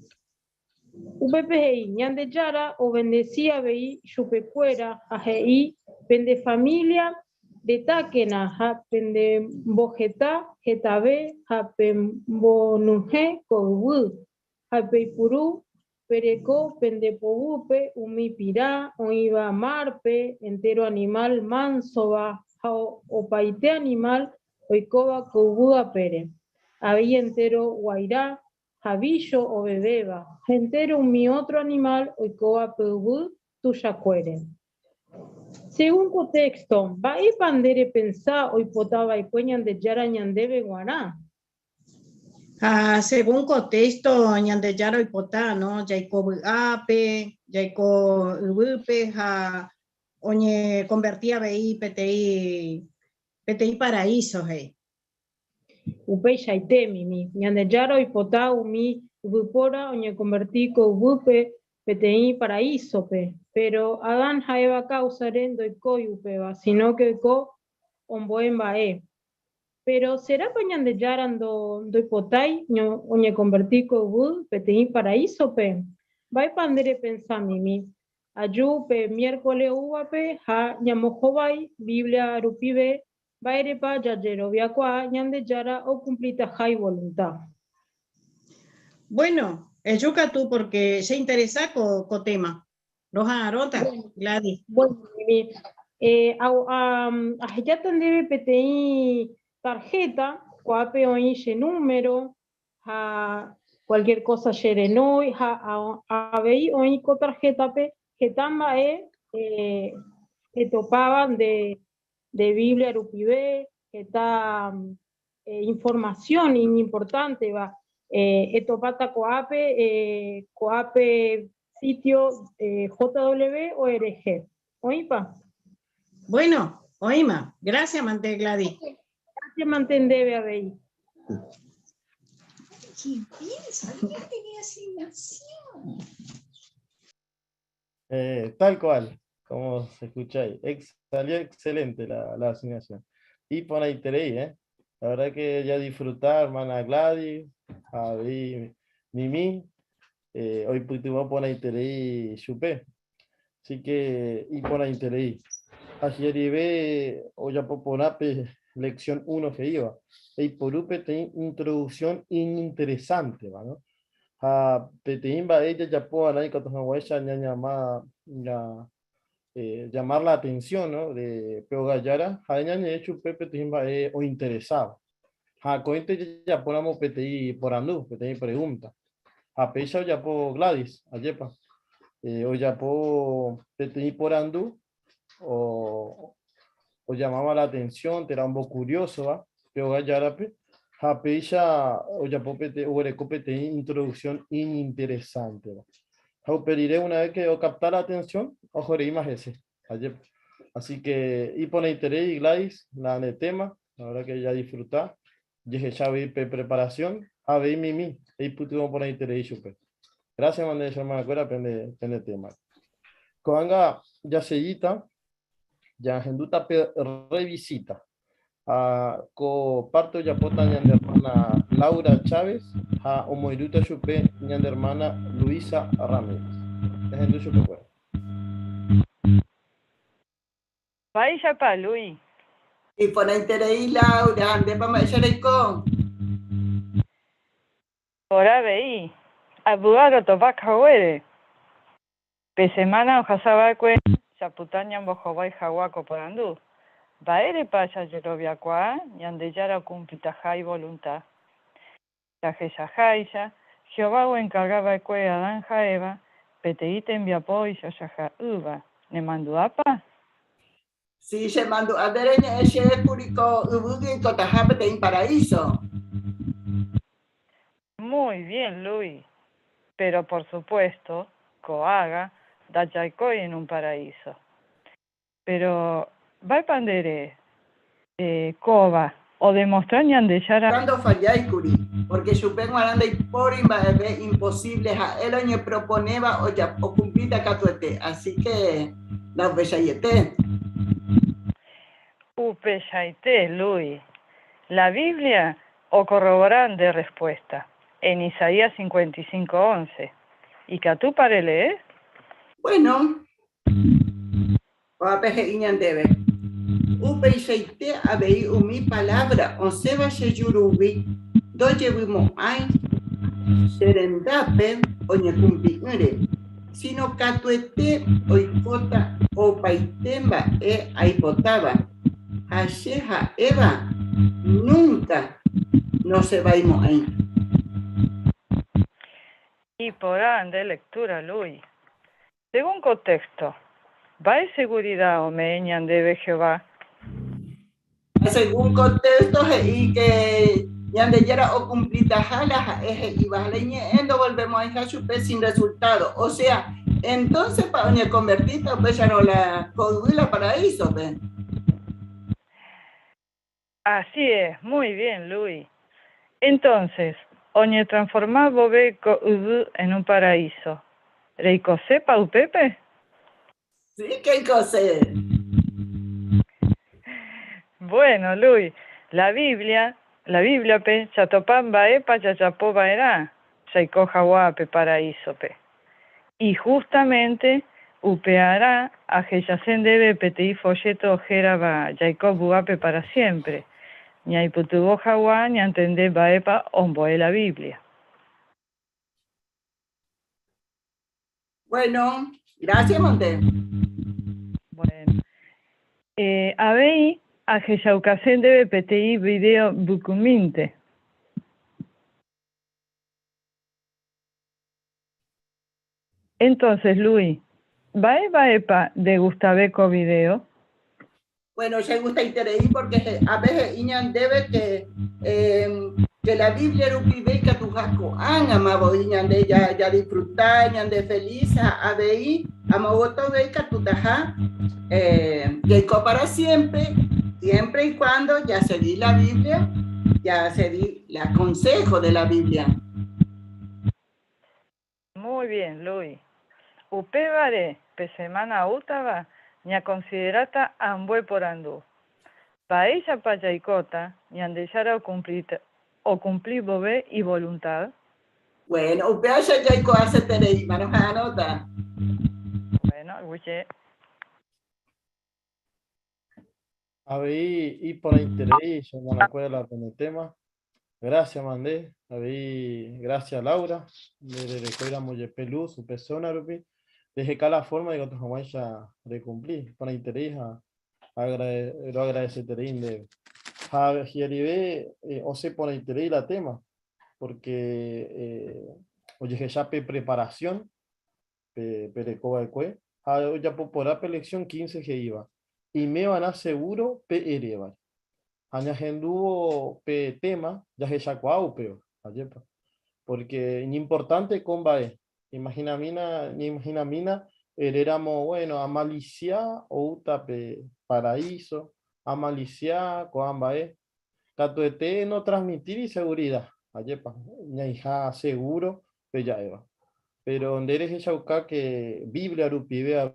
Upepei, ñande yara o bendecía vei chupecuera, ajei, pende familia de taquena, ja pende bojeta, jetabe, ja pembonuje, cobu. Alpeipurú, Perecó, Pendepogupe, Umipirá, Oiba Marpe, entero animal, Mansoba, Opaite animal, Oicoba, Cobuda Pere. Había entero Guairá, Javillo o Bebeba, entero mi otro animal, Oicoba Peubú, Tuyacuere. Según contexto, va y pandere pensá, Oipotaba y cueñan de Yara ñandebe guaná. Según contexto, ñande yaro ipotá, ¿no? Yaiko ape, yaiko upe, oñe convertía vei PTI paraíso, hey. Upei yaite mimi, ñande yaro ipotá umi upora oñe convertí co upe PTI paraíso pe, pero Adán jaeva causaren doiko upeba, sino que co omboen bae. Pero será pañan de yaran do hipotai, oñe convertí co bud, PTI paraíso pe. Vai pandere pensá mimi. Ayú pe miércoles uvape, ja ñamojobai, Biblia rupibe, vaire pa yayero viacua, ñande yara o cumplita jai voluntad. Bueno, yuca tú porque se interesa co tema. Roja Arota, Gladys. Bueno, mimi. Ya tendré PTI tarjeta, coape oíche número, cualquier cosa yerenoi, a vei oíco tarjeta pe, que tamba topaban de Biblia Rupibe, que está información importante, va, topata coape, sitio JW.org. ¿Oípa? Bueno, oíma, gracias, Mante Gladys. Gracias, Mantendebe, Abey. ¿Qué piensa? ¿Qué tenía asignación? Tal cual, como se escucha ahí. Salió excelente la asignación. Y por ahí tenéis, la verdad que ya disfrutar, hermana Gladys, Javi, Mimi, hoy pudimos por ahí tenéis chupé. Así que, y por ahí tenéis. Ayer iba, o ya por lección 1 que iba. Y por UP tiene introducción interesante, ¿no? Ella ya puede llamar la atención, ¿no? De Peo Gallara, hecho Pepe o interesado. Cointe ya ponemos PTI por andú, PTI pregunta. Pecha ya por Gladys, ayepa. O ya por PTI por andú, o llamaba la atención, te era un poco curioso, ¿va? Peo Gallara, Pecha o ya por PTI introducción interesante, ¿va? Pediré una vez que yo captar la atención, ojo de más ese. Así que, y pone interés y Gladys, la de tema, la verdad que ya disfrutar. Dije ya vi preparación, a ver mimi, y putimo poner interés y super. Gracias, mandé hermana cuera, aprende tema. Coanga ya sellita, ya genduta revisita. Co parto ya pota ñande hermana Laura Chávez, a homoiruta chupe ñande hermana Luisa Ramírez. Dejen tu chupe. Vaya pa Luis. Y por ahí teréis Laura, ande para Machareco. Ahora veí. Abogado tobaca huere. Pesemana ojasabacue. Chaputaña bojobai jahuaco por andú. Baere paya yerovia qua. Yandeyara cumpitaja y voluntad. Yajesajaisa. Jehová encargaba cue Adán Jaeva. Peteite enviapo y yosaja uva. ¿Ne manduapa? Sí, se mandó a ver en ese público ubugi cotajapete en paraíso. Muy bien, Luis. Pero por supuesto, Coaga, Dachaikoy en un paraíso. Pero, va pandere, Coba, o demostrañan de Yara. Cuando falláis, Curi, porque supongo anda y por imposible a él oñe proponeba o ya o cumplita catuete. Así que, la besayete. Upeyaite, Luis. La Biblia o corroboran de respuesta. En Isaías 55:11. ¿Y que tú para leer? Bueno, papeje iñan debe. Upeyaite abei umi palabra, on seba se yurubi, doye wimo ay, serendape, oñe cumpingere. Sino catuete oikota o paitemba aipotaba. Hasheha Eva nunca no se va a ir ahí. Y por de lectura, Luis. Según contexto, ¿va de seguridad o meñan debe Jehová? Según contexto, y que ya de yera o cumplita jala, y bajaleñe endo volvemos a Jashupe sin resultado. O sea, entonces para una convertida, pues ya no la conduila paraíso, ¿ven? Así es, muy bien, Luis. Entonces, oñe transformar bobeco en un paraíso. ¿Reiko sepa upepe? Sí, qué cosa. Bueno, Luis, la Biblia pe, chatopamba epa chachapoba era, chaiko jahuape paraíso pe. Y justamente upeará a Jeyacén debe petei folleto jeraba yaiko buape para siempre. Ni hay putubo jaguá, ni entender baepa omboe la Biblia. Bueno, gracias, Monte. Bueno. Habéis a Jeyaucacén debe PTI video bucuminte. Entonces, Luis, ¿baepa de Gustaveco video? Bueno, se gusta interés porque a veces iñan debe que la Biblia era un pibe que tu jaco han amado iñan de ya disfrutar iñan de feliz a ver amado todo que tu taja que para siempre y cuando ya se di la Biblia ya se di el consejo de la Biblia. Muy bien, Luis. Upevare pe semana utaba ña considerata ambue por andú. Pa ella payaicota, ñan dejara o cumplir bobé y voluntad. Bueno, upea yaico hace terei, manos a nota. Bueno, escuché. A ver, y por interés, yo no me acuerdo con el tema. Gracias, Mandé. A ver, gracias, Laura. Le recuerdamos de Pelú, su persona, Rupi. Desde cada forma de que tu jamás ya de cumplir. Por interés, lo agradeceré de Javier o se por interés la tema. Porque, oye, ya preparación, perecoba de cue, ya por la elección 15 que iba. Y me van a seguro PRV. Añajenduo pe tema, ya que ya cuau pero, porque es importante comba es. Imagina mina, éramos, bueno, a malicia o utape paraíso, a malicia, coamba es. Catuete no transmitir y seguridad. Ayepa, ñaija seguro, ya eva. Pero donde eres esa que Biblia rupibe a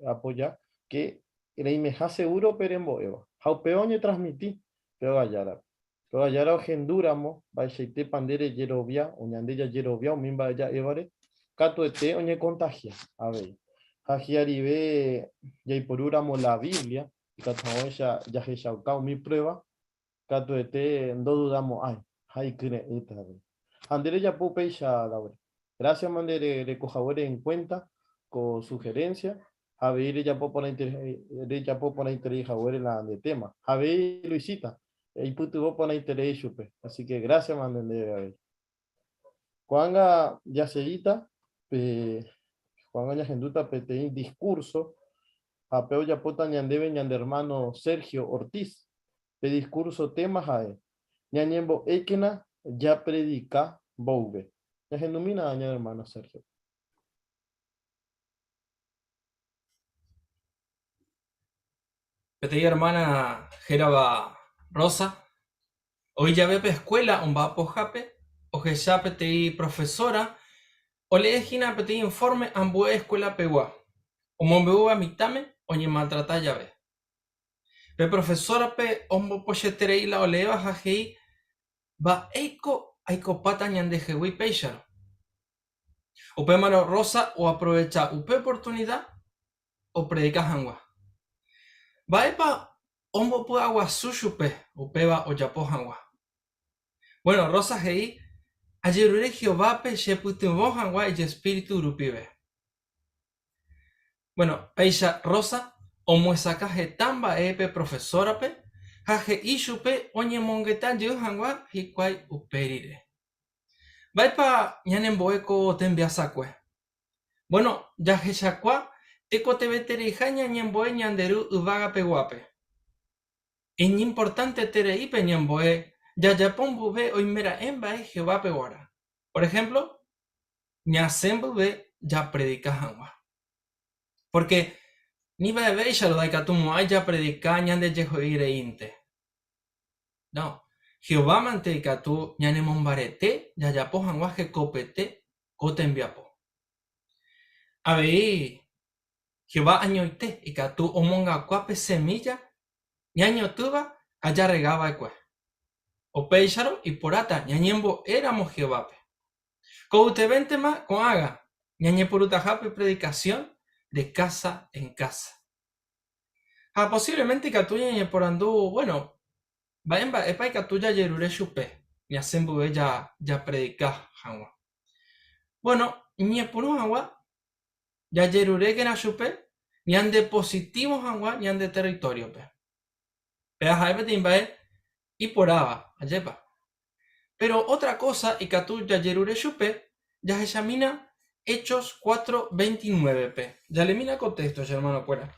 apoya que era imeja seguro pero en boeva. Jaupeoñe transmití, pero gallara ojenduramo, va a pandere yerovia, o ñandella yerovia, o mimba ya evare, Catuete oñe contagia. A ver. Hajiaribe ya y por uramos la Biblia. Y cataoya ya he chaucao mi prueba. Catuete no dudamos. Ay. Hay que esta vez. Andere ya pupe ya la hora. Gracias, mandere de cojadores en cuenta con sugerencias. A ver, ya puedo poner interés en la de tema. A ver, Luisita. Y puto poner interés, chupe. Así que gracias, mandere. A ver. Cuanga ya seguita. Cuanga ya genduta pete discurso. Apeo ya pota ñandebe ñande hermano Sergio Ortiz. De discurso temas a él. Ñañembo ekena ya predica bouve. Ya genumina daña hermano Sergio. Petí hermana Geraba Rosa. Hoy ya ve escuela un va jape. O que ya petí profesora. O le dejina petí informe ambue escuela pegua. O monbeuba mitame o ni maltrata ya ve. Pe profesora pe ombo pocheterei la oleva jajei. Va eiko pata ñande jehui peixaro. Upe maro rosa o aprovecha upe oportunidad o predica hangua. Va epa ombo pu agua sushupe upeba o yapo hangua. Bueno, rosa hei ayerure Jehová pe sheputimbo hangua y espíritu urupibe. Bueno, peisha rosa o muesaka hetamba epe profesora pe jaje ishupe oñe mongeta yu hangua hikwai uperire. Vaipa ñanemboeko tembiasakue. Bueno, ya hechakua teko te veterija ñañemboe ñanderu uvaga peguape. Es importante tereipe ñamboe ya yapombuve oimera embae Jehová peguara. Por ejemplo, ñasembuve ya predica hangua. Porque ni va a ver ya lo daikatumo hay ya predica ñande yehoire inte. No. Jehová manteca tu ñanemombarete ya yapo hangua copete cotembiapo. A ver, Jehová añoite y catu omonga cuape semilla ñañotuba allá regaba ecue. O peixaro y porata ñañembo éramos Jehová. Coute vente más con haga ñañe porutajape predicación de casa en casa. Posiblemente catu ñañe por andu, bueno. Vaemba epa katuya yerure chupe. Ni asembu ya predica hangua. Bueno, ni puru hangua ya yerure que na chupe ni ande positivo hangua ni ande territorio pe. Pero jaibe timbae y poraba, ayepa. Pero otra cosa y katuya yerure chupe ya examina Hechos 4:29 pe. Ya le mina contexto, hermano fuera.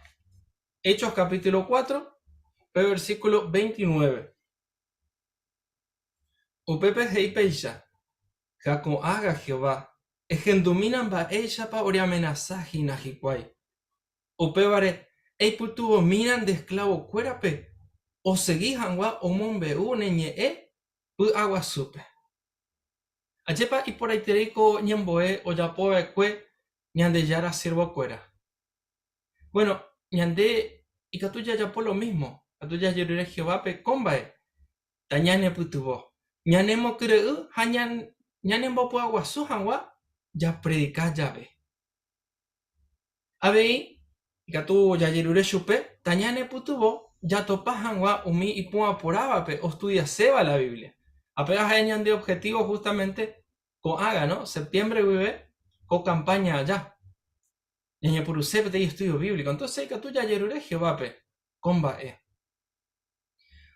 Hechos capítulo 4, versículo 29. Upepe heipeisha, jako haga Jehová, ejenduminan ba ella pa ori amenazaji na hikwai. Upebare, eiputubo miran de esclavo cuerape, o seguí hangua o mombe uneñe pu agua supe. Achepa y por ahí tereiko ñemboe o yapoe cue, ñande yara sirvo cuera. Bueno, ñande y catuya yapo lo mismo, catuya yerure Jehová pe combae, tañane putubo. Ñanemo creu, ñanembo po agua su hangua, ya predica llave. Abei, gatu ya yerure chupe, tañane putubo, ya topa hangua, umi y pua poraba, pe, o estudia seba la Biblia. Apenas hayan de objetivo justamente con haga, ¿no? Septiembre vive con campaña allá. Ñañe purusepe de estudio bíblico. Entonces, gatu ya yerure Jehová, pe, comba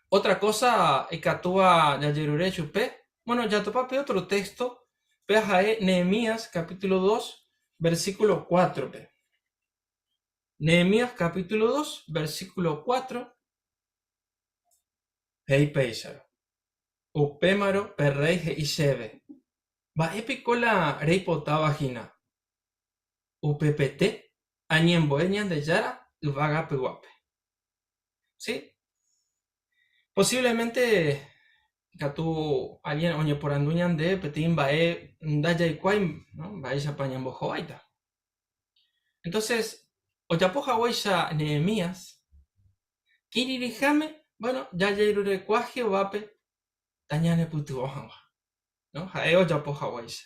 Otra cosa es que actúa ya yerure chupe. Bueno, ya topa pe otro texto. Pejae Nehemías capítulo 2, versículo 4. Pe. Nehemías capítulo 2, versículo 4. Hei peisaro. Upémaro perrey y sheve. Va epicola rey potavagina. Uppt. Añembo eñan de yara uvaga peguape. ¿Sí? Posiblemente Katu alguien oñe por anduñan de petín bae daya y cuay, ¿no? Bae ya pañambo joaita. Entonces, oyapoja huella Nehemías, kiririjame, bueno, ya yerure cuaje vape, tañane putu ojama, ¿no? Jae oyapoja huella.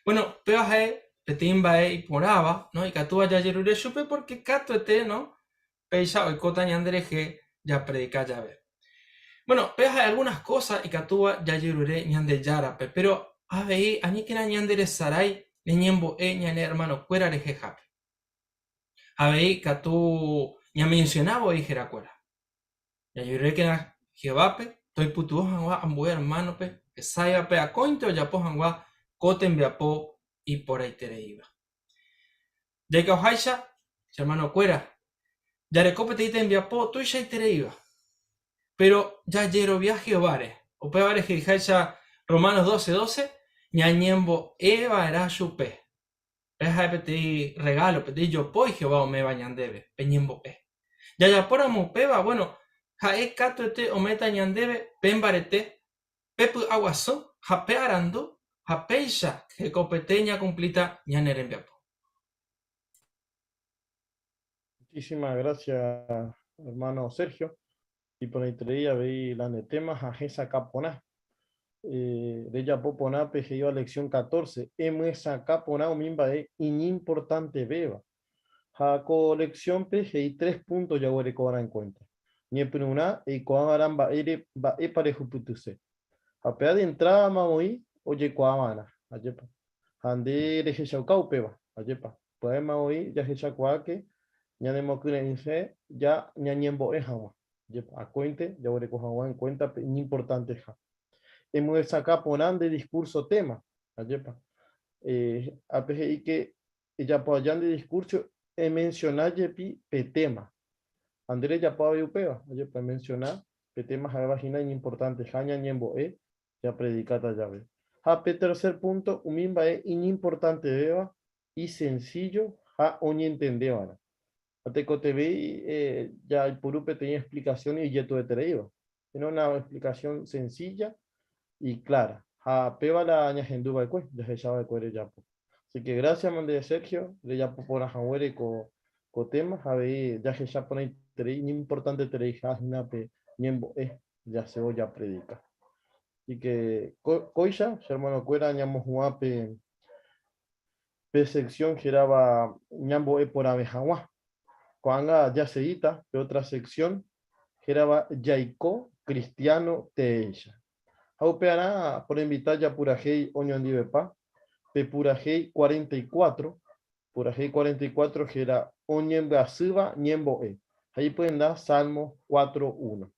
Bueno, pero jae petimba y poraba, ¿no? Y catúa ya yerure chupe porque catuete, ¿no? Peisa o cota ñandereje ya predica ya ve. Bueno, pues hay algunas cosas y catúa ya yerure ñande yarape, pero a ver, añi que na ñandere saray, ñembo ñane hermano cuera reje jape. A ver, catú ña mencionaba y jeracuera. Ya yerure que na jevape, toy putu hangwa ambu hermano pe, que saiba pe a cointe o ya po hangwa coten beapo y por ahí te iba. Ya que ojaisha, hermano cuera, ya recope te envía po, tú ya te iba. Pero ya yero viaje o bares, o pe bares que jaisha Romanos 12:12, ñañembo eva era chupe. Peja peti regalo, peti yo po y Jehová o me bañan debe, peñembo pe. Ya por amu peba, bueno, jae cato este o meta ñandebe, pembarete, pepu aguaso, jape arando, japeisha, que copeteña cumplita ñanerembiapo. Muchísimas gracias, hermano Sergio. Y por ahí traía veí la netema a esa caponá. De ella poponá pejeyo a lección 14. Esa caponá o mimba de importante beba. A colección pejeí 3 puntos ya voy a cobrar en cuenta. Ni una y coaran va e parejuputuse. A pea de entrada mamoí oye coamana. Ayepa. Ande de jechaucau peba. Ayepa. Poema hoy ya jechacuaque. Ñanemokune ya ñañembo ejawa. A cuente, ya voy a coger en cuenta, importante ja. Hemos sacado ponan de discurso tema. Ayepa. A PGI que ya apoyan de discurso mencionar yepi petema. André ya puede upeva. Ayepa mencionar petema ja vagina importante ja ñañembo ya predicata ya ve. Ja tercer punto, umimba importante beba y sencillo ja oñi entendeba. Ateco TV ya el Purupe tenía explicaciones y ya tuve traído. Tiene una explicación sencilla y clara. A peba la añajenduba de cue, ya se sabe de cuere ya. Así que gracias, mande Sergio, de ya por la jahuere con temas, a ver, ya se ya pone ni importante traí, nape, niembo, ya se ya predica. Así que, coisa, hermano cuera, ñamos guape, sección giraba ñambo por abejaguá. Cuando ya seguita de otra sección, que era Yaiko Cristiano Teisha. Aupeará por invitar ya Purajei Oñon Divepa, de Purajei 44, Purajei 44, que era Oñen Basuba, Ñembo E. Ahí pueden dar Salmo 4:1.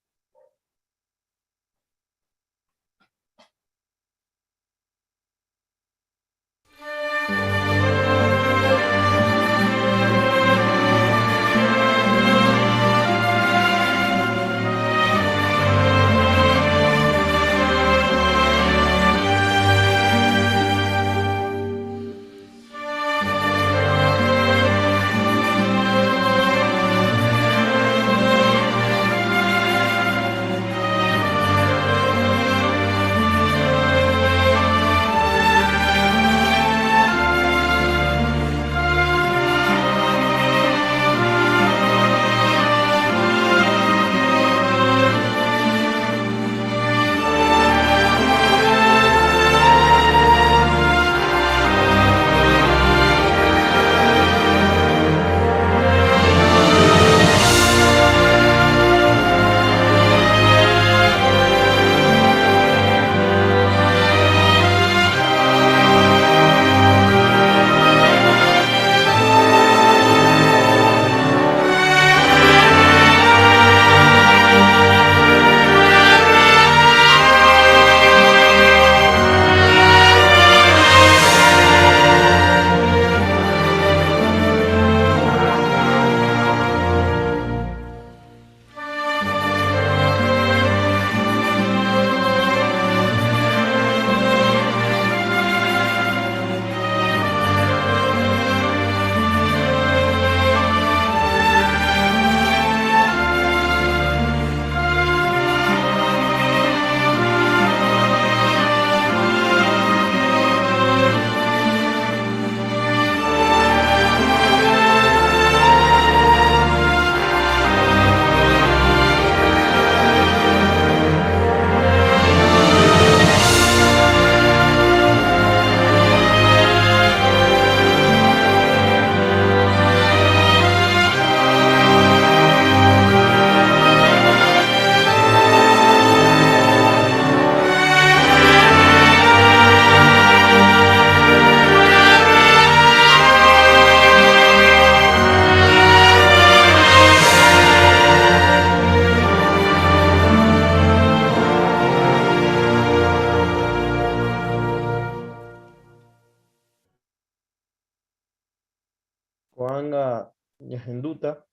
ñahenduta,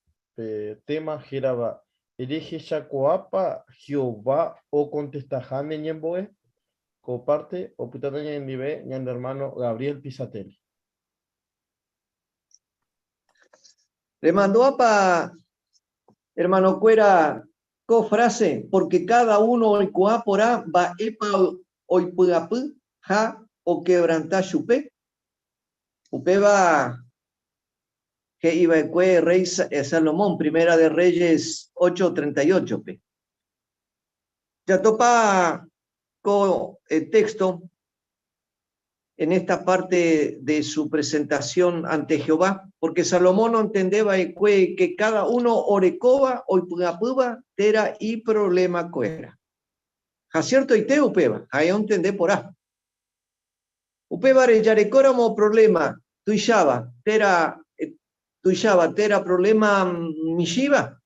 tema geraba, hereje chacoapa, Jehová, o contestajame ñemboe, comparte, o putata ñendive, ñan hermano Gabriel Pisatelli. Le mandó a hermano Cuera, frase, porque cada uno hoy coapora va epa hoy pugapu, ja o quebranta chupe. Upeba que iba a rey Salomón, Primera de Reyes 8:38. Ya topa con el texto en esta parte de su presentación ante Jehová, porque Salomón no entendeba que cada uno orecoba o pugapuba tera y problema coera. ¿Ja cierto? Y te upeba, ahí entendé por ahí. Upeba reyarecóramo problema, tuishaba, tera problema mishiva.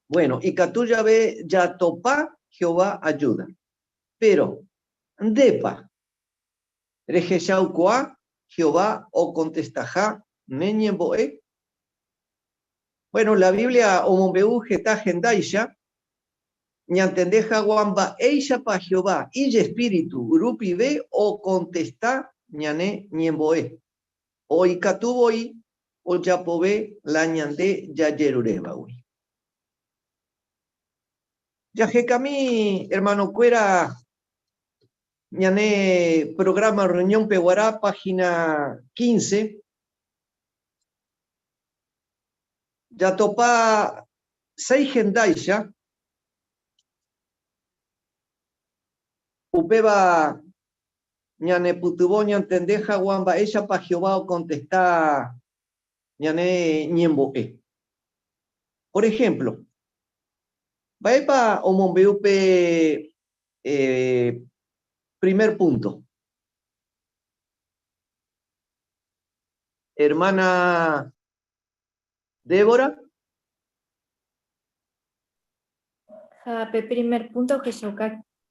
Bueno, y catuya ve ya topa Jehová ayuda. Pero, depa, Rejeshaukoa, Jehová o contestaja, meñemboe. Bueno, la Biblia omombeu geta gendaisha, ñantendeja guamba eisha pa Jehová, y espíritu, grupi ve o contesta, ñane ñemboe. O ikatuboi, o yapove, la ñande yayerureba, uy. Yajekami, hermano Cuera, ñané programa Reunión Peguará, página 15. Ya topa 6 gendaisha. Upeba ñane putubo ñantendeja guamba ella pa Jehová o contesta ñane ñemboe. Por ejemplo, vaepa o mombeupe primer punto. Hermana Débora. Primer punto que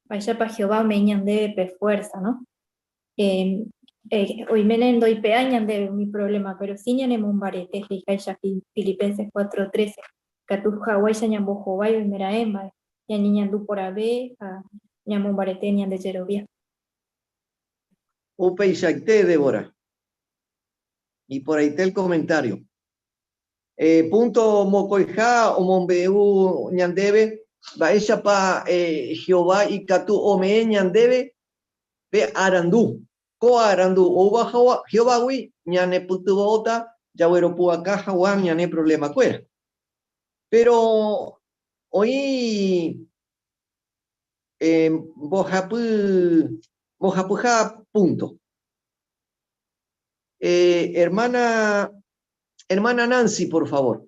vaya para Jehová me de fuerza, ¿no? Hoy me doy peañan de mi problema, pero si ñan un barete, Filipenses 4:13, que tu Hawái se ñambo Jehová y meraemba, ya niñan du por ave, ñambo barete ñan de Jerovia. Upe Ishaite, Débora. Y por ahí está el comentario. Punto mocoija o mombeu ñandebe, va ella pa Jehová y catu ome ñandebe, ve arandú, co arandú, o baja Jehová wi, ñane putubota, ya bueno pua caja guam, ñane problema cuera. Pero hoy mojapuja punto. Hermana Nancy, por favor.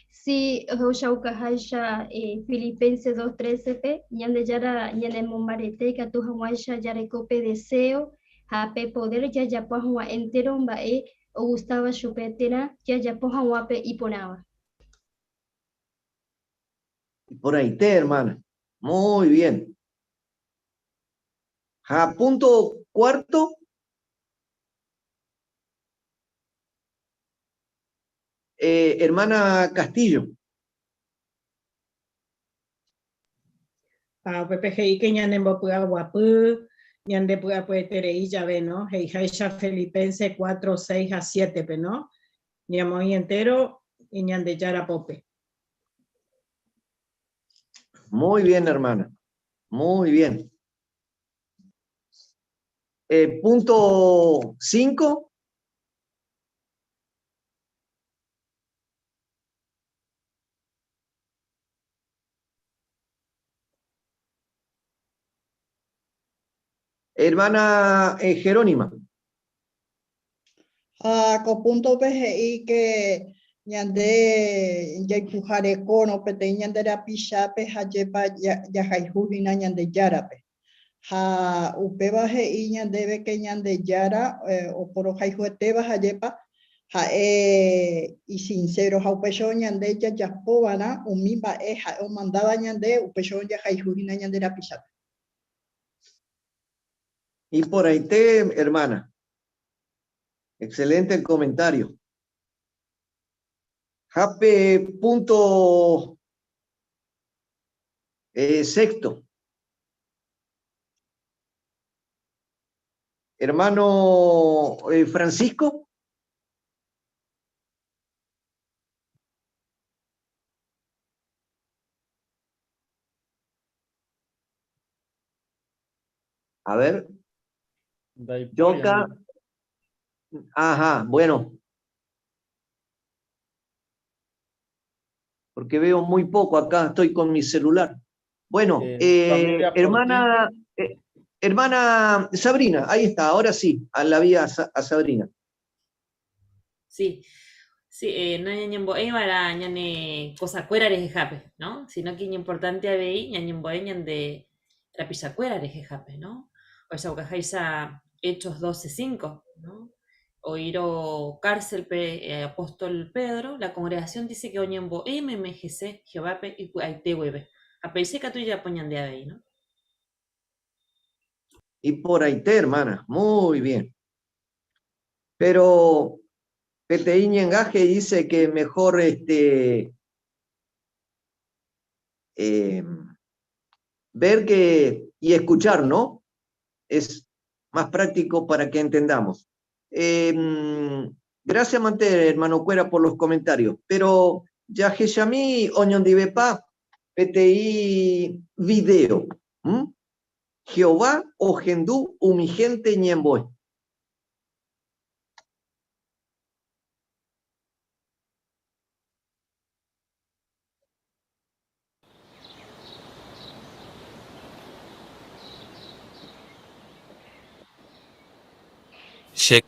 Sí, Hoshaukahasha, Filipenses 2:13, Yande Yara, Yane Mombarete, Katuhawaisha, Yarecope deseo, Hape poder, Yayapohua entero, Bae, o Gustava Chupetera, Yayapohawape y Ponaba. Por ahí te, hermana. Muy bien. Punto cuarto. Hermana Castillo. PPGI que ñan en Bopuga Guapu, ñan de Puga Pueterei ya ve, ¿no? Heijaisha Filipense 4:6-7, ¿no? Ñamo y entero y ñan de Yara Pope. Muy bien, hermana. Muy bien. Punto 5. Hermana Jerónima. Con punto PGI que ñande yaipujare kono pete ñande rapishape hayepa yahaihujina ñande yarape. Upeba GI ñandebe que ñande yara o por haihueteba hayepa y sincero haupecho ñande yayapovana umimba o mandaba ñande upecho yahaihujina ñande rapishape. Y por ahí te, hermana. Excelente el comentario. Jape, punto sexto. Hermano Francisco. A ver. Yoka. Ajá, bueno. Porque veo muy poco acá, estoy con mi celular. Bueno, hermana Sabrina, ahí está, ahora sí, la vi a Sabrina. Sí, sí, no ñañembo para ñane cosa cuera de jape, ¿no? Sino que es importante a ver ñañembo de la pisacuera de jape, ¿no? O sea, que Hechos 12:5, ¿no? O ir a cárcel apóstol Pedro, la congregación dice que oñembo MMGC, Jehová y te hueve. A pensar que tú ya ponían de ahí, ¿no? Y por ahí te, hermana, muy bien. Pero PTI Ñengaje dice que mejor ver y escuchar, ¿no? Es más práctico para que entendamos. Gracias, Mante, hermano Cuera, por los comentarios. Pero ya Jeshami Oñondibepa, PTI video. Jehová o Gendú Umigente Ñemboe.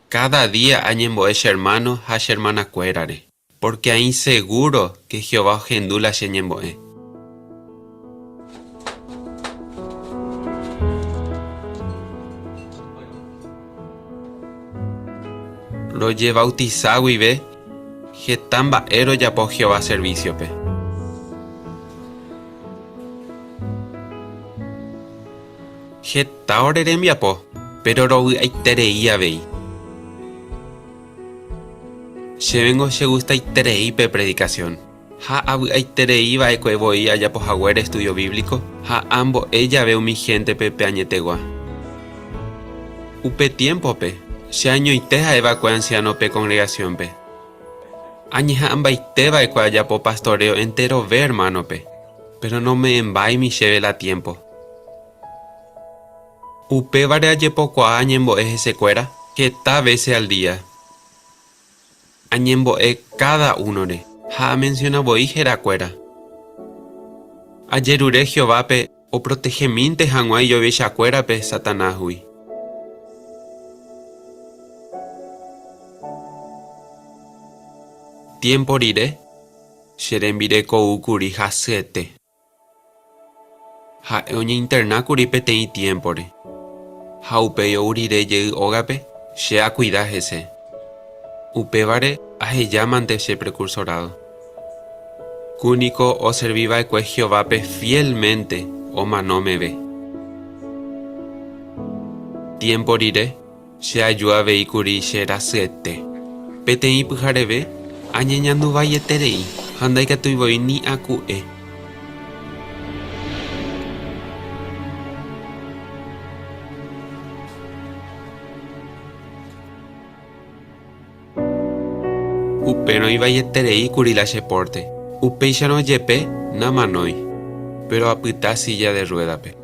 Cada día añemboe hermano a hermana cuerare, porque ahí seguro que Jehová gendula ñemboe. Lo lle bautizado y ve, getamba ero ya po Jehová servicio pe. Geta oreremia po, pero ro aitereía vei. Se vengo se gusta aiterei pe predicación. Ha aiterei va ecuevoía ya po jaguer estudio bíblico, ha ambo ella veo mi gente pe peañetegua. Upe tiempo pe. Se año y teja evacua anciano pe congregación pe. Añeja amba y teba ecua ya po pastoreo entero ve hermano pe. Pero no me envai mi lleve la tiempo. Upe vare aye poco a añembo ese cuera, que ta veces al día. Añembo cada uno de. Ha menciona boijera cuera. Ayer ure Jehová pe, o protege minte hanguay yo vecha cuera pe Satanás hui. Tiempo iré, serembire ko ukuri hasete. Ha oña interna kuri petei tiempo re. Ha upe yo urire ye ogape, se a cuidar ese. Upe vare a mante se precursorado. Cúnico o serviva ecue Jehová pe fielmente, o no me ve. Tiempo iré, se ayuda veicuri será sete. Petei pujarebe. Añeñandu valle terei, handai que tu voy ni acue. Upe no iba terei curila porte. Upe ya no yepe, na manoi. Pero apita silla de rueda pe.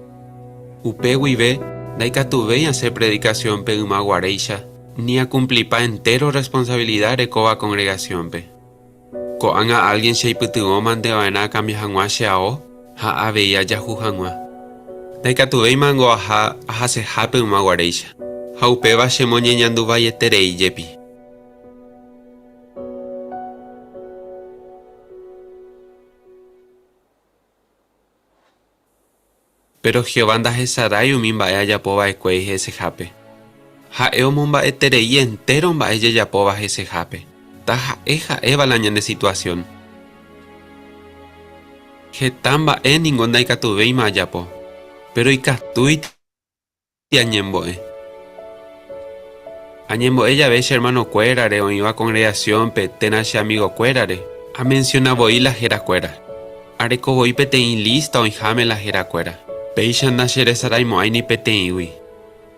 Upe huive, dai que tu veis hacer predicación pe uma guareisha. Ni a cumplir pa entero responsabilidad de coba congregación pe. Ko anga alguien se iputuo mante vaina cambia hangua sheao, ha aveia yahu hangua. Daika tu vei mango ha se hape uma guareisha. Ha upeva shemo ñeñandu valle terei yepi. Pero Jehová anda jesarai umimba aya pova equei ese hape. Ha eomumba eterei entero mba ella ya pova ese jape. Taja eva la ñande situación. Getamba ningún daika tu veima ya po. Pero ikatui tiañemboe. Añembo ella ve hermano cuérare o iba a congregación pe tenache amigo cuérare. A menciona voy la jera cuera. Areco voy petein lista o jame la jera cuera. Peishan nashere saraimo aini petein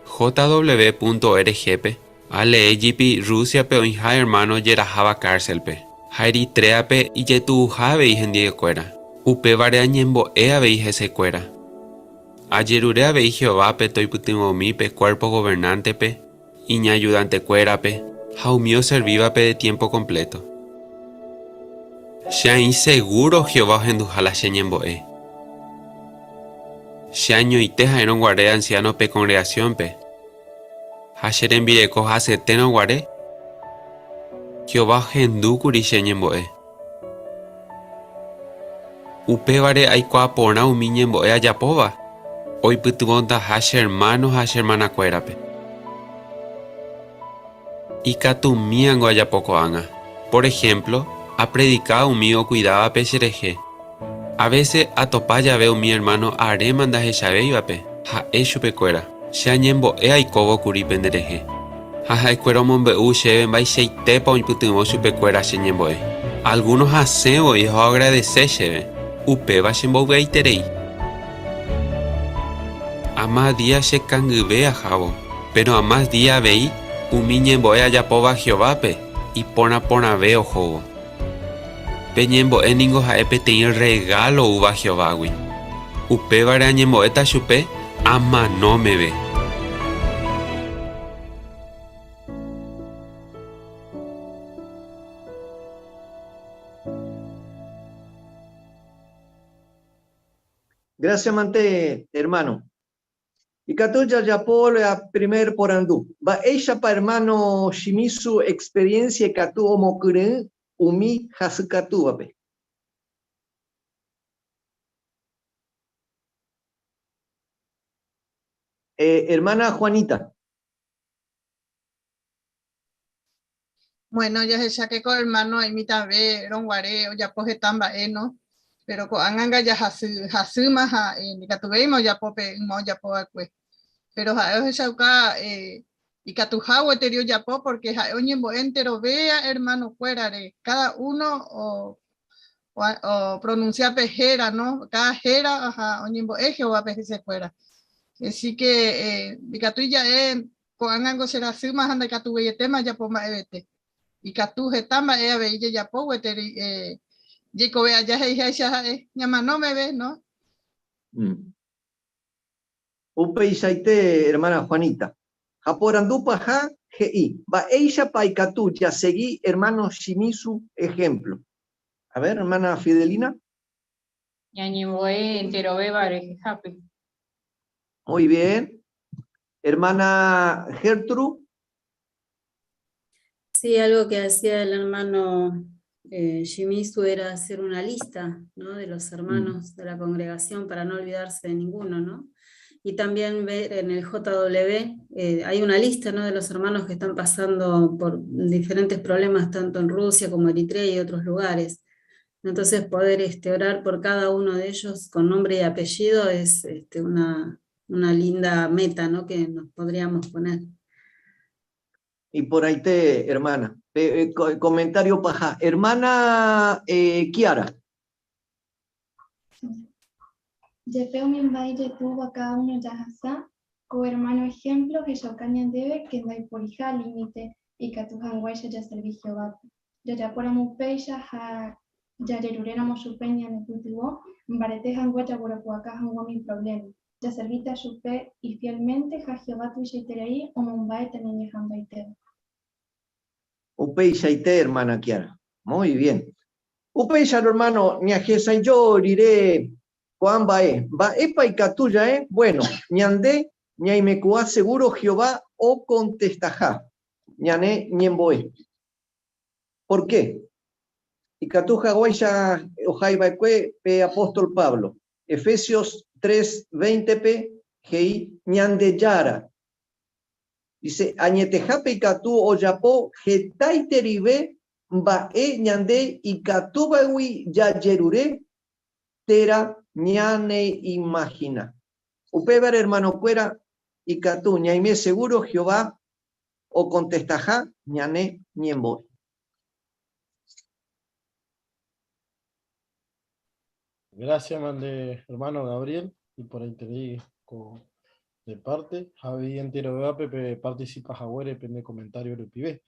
jw.org pe. Ale ejipi Rusia pe oinja hermano yerajaba cárcel pe. Eritrea pe y yetu jave y hendie cuera. Upe vare añembo ea veis ese cuera. Ayerurea veis Jehová pe toi putimomi pe cuerpo gobernante pe. Iña ayudante cuera pe. Jaumio serviva pe de tiempo completo. Sea inseguro Jehová hendujala sheñembo e. Shaño y teja eron guaré anciano pe congregación pe. Hasheren vireko haseteno guaré. Jehová hendu kuri sheñembo e. Upe vare aikua pona umiñembo e ayapova. Hoy putubonta hashe hermana cuera pe. Y catumiango ayapoko anga. Por ejemplo, ha predicado un mío cuidaba pe shereje. A veces a topaya veo mi hermano are mandaje shabeivape. Ha eshupe cuera. Shañembo e aikobo kuri pendereje. Ha escuero mombe u sheben bai sheitepa un putumo shupe cuera sheñembo e. Algunos hacebo y agradecer sheben. Upe va shembo veiterei. A más día se canguve a jabo. Pero a más día veí umiñembo e ayapova Jehová pe. Y pona veo jobo. Peñembo eningo jaepe tein regalo uva Jehová. Upe vare añembo eta chupe ama no me ve. Gracias, Mante, hermano. Y Catuya Yapol a primer por andú. Va ella pa hermano Shimizu experiencia Catu omokure umi hasukatu babe. Hermana Juanita. Bueno, ya se saqué con hermano y mitad ve, ronguareo, ya poje tamba, ¿no? Pero con anganga ya hasuma, ni catuveimo ya pope, mo ya po acue. Pero ja se sauca, y catujago eterio ya po, porque ja oñembo entero vea, hermano, fuera de cada uno o pronuncia pejera, ¿no? Cada jera, ajá, oñembo eje o a se fuera. Así que, mi catuya con angango será suma, anda catuve tema ya po ma evete. Y catuje tamba, veía ya po, eteri, Jico vea ya llama no me ve, ¿no? Upe isaite, hermana Juanita. Japorandupa ja gi. Va ella paikatu ya seguí hermano Shimizu ejemplo. A ver, hermana Fidelina. Ñañiboe entero bebare happy. Muy bien. Hermana Gertrude. Sí, algo que hacía el hermano Shimizu era hacer una lista, ¿no?, de los hermanos de la congregación para no olvidarse de ninguno, ¿no? Y también ver en el JW, hay una lista, ¿no?, de los hermanos que están pasando por diferentes problemas, tanto en Rusia como Eritrea y otros lugares. Entonces poder orar por cada uno de ellos con nombre y apellido es una linda meta, ¿no?, que nos podríamos poner. Y por ahí hermana. Comentario paja. Hermana Kiara. Jefeo Mimbay tuvo a cada uno Yahasa, co hermano ejemplo que Shokanyan debe que no hay por hija límite y que tu hanguaya ya servicio va. Ya por amupeya ya yerurena mosupeña en el cultivo, barete hanguaya por acuaca hanguami problema. Ya servita supe y fielmente ja Jehová tu sheiterei o Mumbai tenía hanbaiteo. Upei Shaite, hermana Kiara. Muy bien. Upei hermano, ñajesa yo diré, Juan Bae, Baepa y Catuya, bueno, ñande, ñaimecua seguro Jehová o contestajá, ñané ñemboe. ¿Por qué? Y Catuja Guaya, Ojaibaque, pe apóstol Pablo, Efesios 3:20 p, Gei, ñande Yara. Dice, añetejape y catu oyapo, getaiteribe, bae ñande y catubawi ya yerure, tera ñane imagina. Upebar hermano cuera y catu, ñaime seguro Jehová, o contestaja ñane ñembo. Gracias, hermano Gabriel, y por interés de parte. Javi entero vea Pepe participa Jaguere pende comentario de pibe.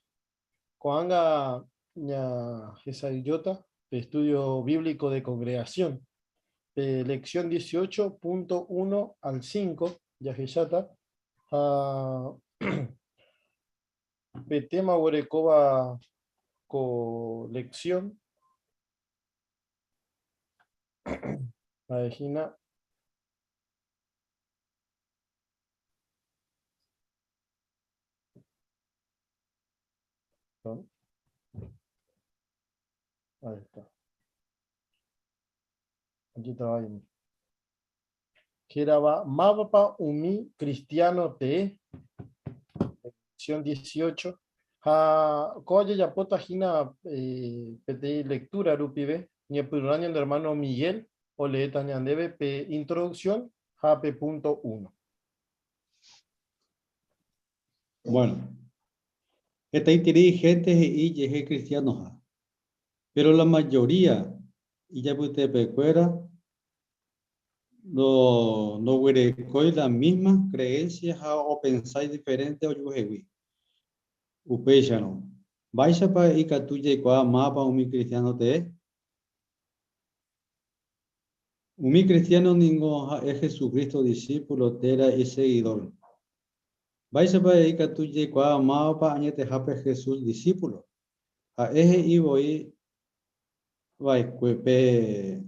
Coanga ña esa idiota de estudio bíblico de congregación. Lección 18.1 al 5, ya que ya está. Tema Huerecoba colección. Página. Ahí está. Aquí está ahí. Kiraba Mapa Umi Cristiano Te. Lección 18. Coye ya potagina pete lectura rupibe. Ni el de hermano Miguel. O le debe pe introducción. P.1. Bueno, esta inteligente y llegué cristianos, pero la mayoría, y ya usted pecuera, no hubiera las mismas creencias o pensáis diferente o yujewi. Upecha no. Vais a para y catuye qua mapa un mi cristiano te. Un mi cristiano ningún es Jesucristo discípulo, tera y seguidor. Vais a para y catuye qua mapa añete jape Jesús discípulo. A eje y voy vai pe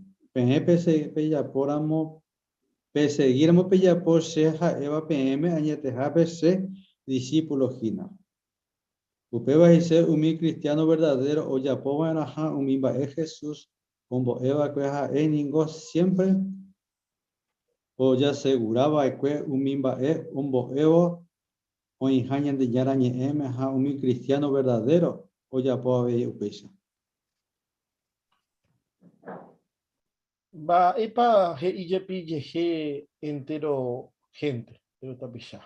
ya poramo perseguiremos pe ya por seja eva pm añete jape se discípulo gina. Usted va a ser un cristiano verdadero o ya pongan a un mimba es Jesús, como Eva que es ningo siempre, o ya aseguraba que un mimba es un boevo o injañan de yarañe m a un cristiano verdadero o ya puede ver upesa. Va, epa, G entero gente, pero tapilla.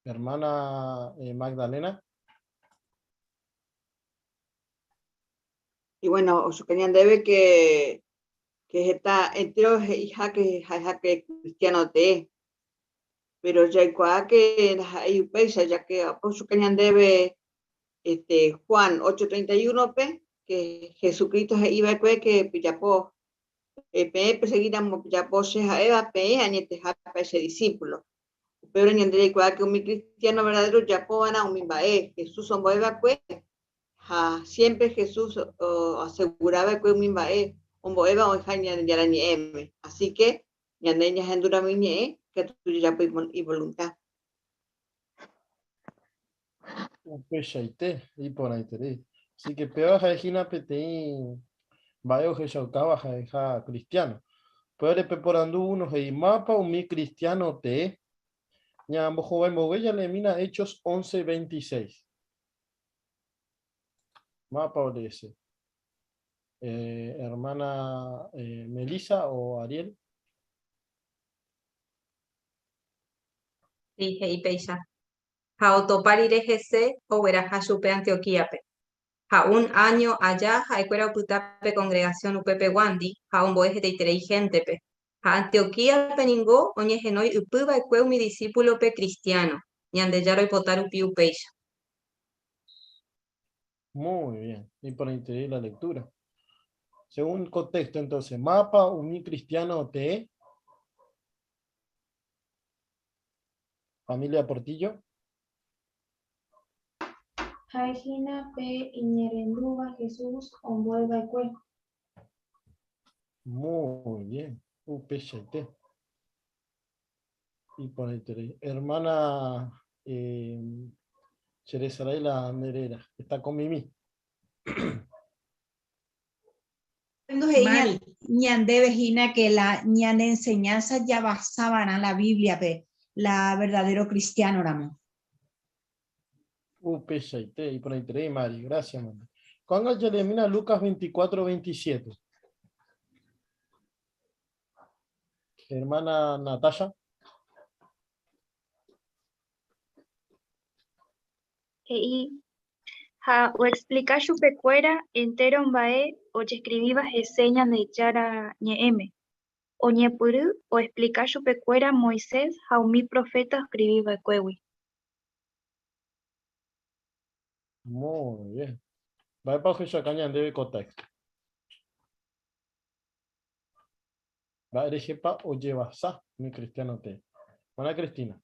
Hermana Magdalena. Y bueno, os querían debe que está entero hija que cristiano te, pero ya que hay upesa, ya que os querían debe Juan 8:31 que Jesucristo iba a que pillapó perseguiramos pillapó seja eva añete japa ese discípulo. Pero ni andré que un cristiano verdadero ya puedan un mimbae Jesús son boeba siempre Jesús aseguraba que un mimbae un boeba o jaña ya la nieve. Así que ni andré ya endura miñe que tú ya y voluntad. Y por ahí te. Así que peor jajina peti vaya que chaucaba jaja cristiano. Puede peporando uno y mapa un mi cristiano te. Ya joven bobella le mina Hechos 11:26. Mapa o ese. Hermana Melissa o Ariel. Sí, y peisa. Jaotoparire GC o Gueraja Supe Antioquíape. Ja un año allá, ja ecuera putape congregación UPP Wandi, ja un boeje de iterei gentepe. Ja Antioquía peningó, oñe genoi upuba ecueu mi discípulo pe cristiano, ñandellaro y potar upi upeisha. Muy bien, y para entender la lectura. Según el contexto, entonces, mapa un cristiano te. Familia Portillo. Jaigina pe iñerenduba Jesús onvuelva y cue. Muy bien. UPCT. Y por ahí, hermana Cheresaray la Nerera. Está con Mimi. Mal, ñande vejina que la ñande enseñanza ya basaban a la Biblia, la verdadero cristiano éramos. UPCT y por ahí, Mari. Gracias, mamá. Cuando ya termina Lucas 24:27. Hermana Natasha. O explicar su pecuera entero mbae o escribir reseñas de Yara ñeeme. O ñepuru o explicar su pecuera Moisés jaumi profeta escribir becuewi. Muy bien. Va para que sacañan debe contexto. Va a erejepa o lleva sa, mi cristiano te. Buena Cristina.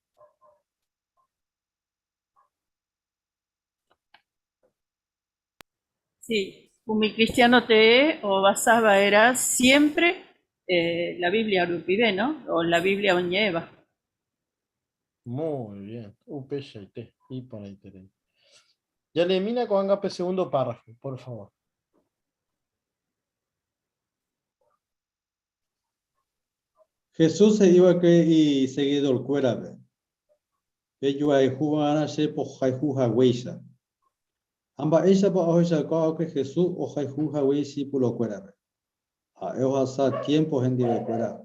Sí, mi cristiano te o basaba era siempre la Biblia Rupibe, ¿no? O la Biblia Oñeva. Muy bien. UPST. Y por ahí te. Ya elimina con agape segundo párrafo, por favor. Jesús se iba que y seguidor cuera. Ellos hay jugana se po hay juja weisa. Amba esa pa oja ka que Jesús o hay juja weisi pulo cuera. A ellos hasta tiempo en dive cuera.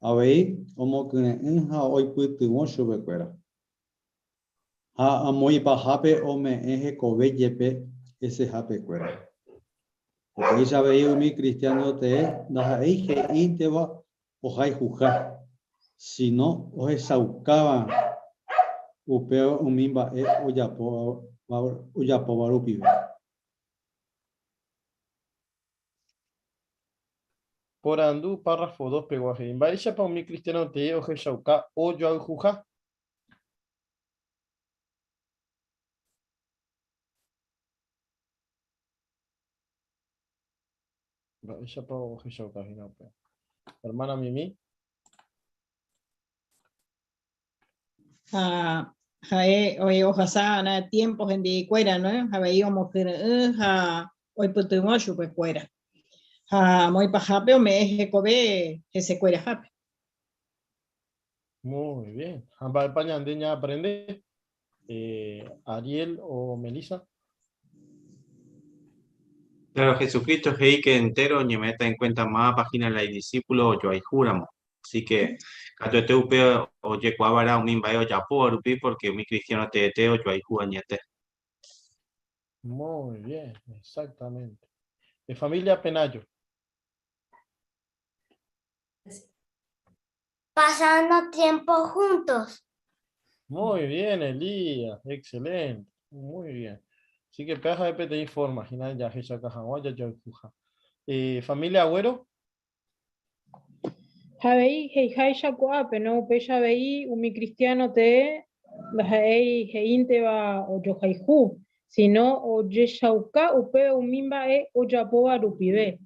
A ver, como que en ha hoy puto mucho be cuera. A muy pa jape o me eje kobe yepe ese jape cuera. Porque ella veía mi cristiano te da ahí que inte va o hay juja. Si no, o saucaban upeo umimba uyapo barupibe. Por andu, párrafo 2, peguaje. En Baisha para mi cristiano te o Jeshauka o yo al juja. Baisha para Jeshauka, hermana Mimi. Oye, ojasana tiempos en de cuera, ¿no? Habíamos que hoy putumos su cuera. Muy pa jape o me eje kobe ese cuera jape. Muy bien. Amba España andeña aprende. Ariel o Melissa. Claro, Jesucristo es que entero ni meta en cuenta más página la discípulo yo hay juramos. Así que cuando te upeo o ye cuabara un mimba yo ya puedo rupi porque mi cristiano te o yo hay jugañete. Muy bien, exactamente. De familia Penayo. Pasando tiempo juntos. Muy bien, Elías. Excelente. Muy bien. Así que peja de PTI forma. Ya Jesús Cajaguaya ya empuja. Familia Agüero. Habei hei shakuape, no peya vei mi cristiano te hei heinte va o yo haihu, sino o ye shauka upe umimba o yapoa rupibe.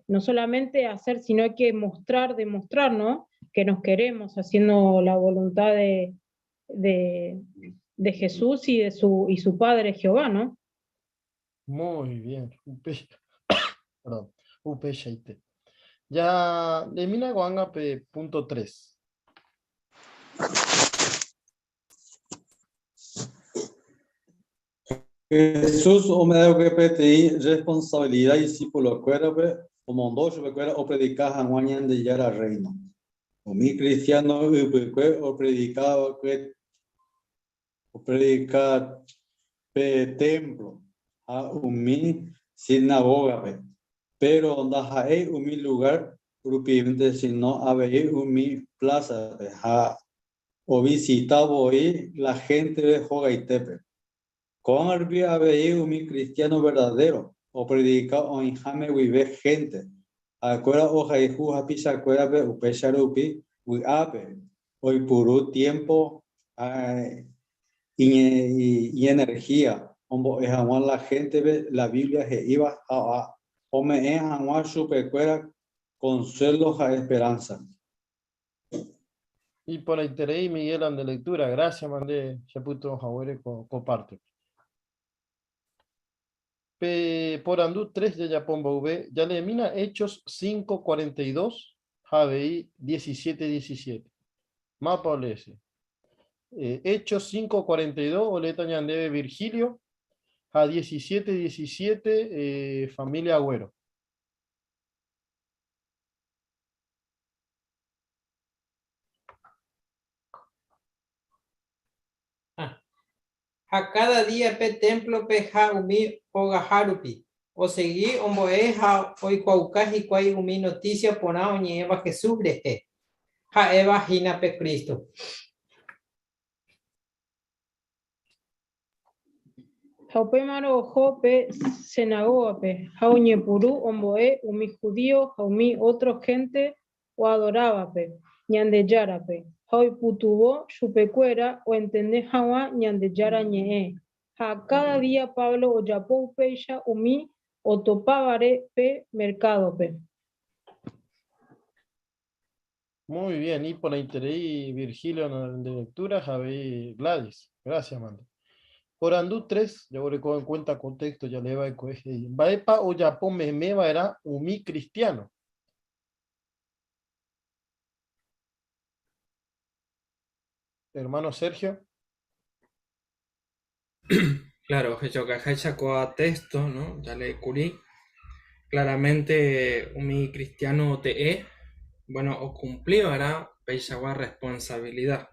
No solamente hacer, sino hay que mostrar, demostrar, ¿no? Que nos queremos haciendo la voluntad de Jesús y de su Padre Jehová, ¿no? Muy bien. Perdón. Shaite. Ya, de Mina Guangape, punto 3. Jesús o me da que PTI responsabilidad y si por lo cuerpe o mondocho me cuera o predicar a guañan de yara reino. O mi cristiano o predicaba que o predicar pe templo a un mi sinagoga pe. Pero onda hay un mi lugar grupivente sino había un mi plaza pe ha o visitaba hoy la gente de Jogaitepe. Con el día había un cristiano verdadero o predica o injame vive gente. Acuera o jaihu hapisa acuera pe upesharupi uiape. Hoy puro tiempo y energía. Como es amar la gente ve la Biblia que iba a o me es amar su pecuera consuelo a esperanza. Y por interés Miguel de lectura. Gracias, mandé. Se puto Javier comparte. Por Andú 3 de Japón V, ya le mina Hechos 5:42, JBI 17:17. Mapa olese. Hechos 5:42, Oleta Ñandebe Virgilio, a 17:17, familia Agüero. a cada día pe templo pe ha umi ogaharupi. O seguí omboe ha oikuauka hikuái umi noticia porã oñe'ẽva Jesús rehe. Ha'éva hína pe Cristo. Ha upémarõ oho pe sinagogape ha oñepyrũ ombo'e umi judío ha umi otro gente oadorávape Ñandejárape ha oipytũvõ chupekuéra oentende hag̃ua Ñandejára ñe'ẽ. Ha cada día Pablo ojapo upéicha umi otopávare pe mercadope. Muy bien, y por ahí Virgilio de lectura, Javi Gladys. Gracias, Amanda. Por Andú 3, ya voy en cuenta contexto, ya le va a coger. Baepa o Japón meme era umi cristiano. Hermano Sergio. Claro, Hechocajacha texto, ¿no? Ya le curí. Claramente, umi cristiano te bueno, o cumplió ahora, peisawa responsabilidad.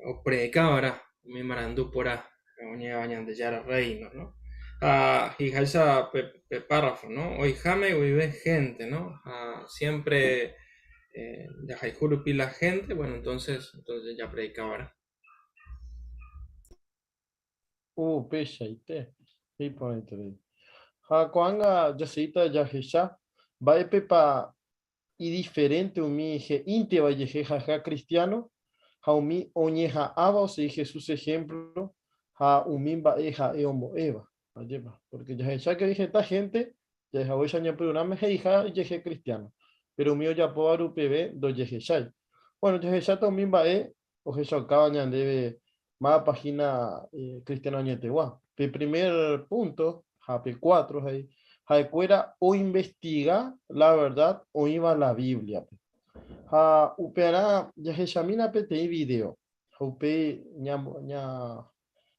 O predicaba ahora, mi marandú por a, oña bañan de yara reino, ¿no? Y esa párrafo, ¿no? Hoy jame vive gente, ¿no? Siempre de Haijurupi la gente, bueno, entonces ya predicaba ahora. Pesha y te. Y por ahí. Cuanga yacita yajesha, va pepa y diferente umi je inte va jaja cristiano, ha umi oñeja ava o se Jesús ejemplo, ha umimba eja eombo eva. Porque yajesha que dije esta gente, ya voy a añadir una meja hija yeje cristiano, pero mío ya puedo dar UPB do yejesha. Bueno, yajesha también va o jesha cabaña debe más página cristiano ñetegua. El primer punto, P4 ahí, Jaecuera o investiga la verdad o iba la Biblia. Upera ya examina PTI video. Upe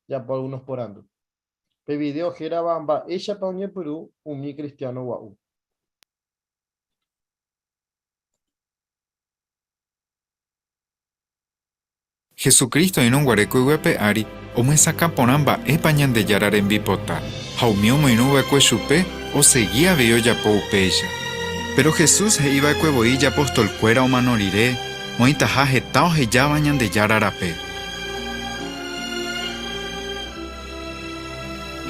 ya por unos por ando. Pe video gera bamba ella pa uñe Perú un mi cristiano guau. Jesucristo en un guareco y huepe ari, o me saca ponamba epañan de yarar en bipota. Jaumio moinu hueco chupe, o seguía veo ya po upeya. Pero Jesús he iba cueboí ya apostol cuera o manoriré, moita jaje tao he ya bañan de yararape.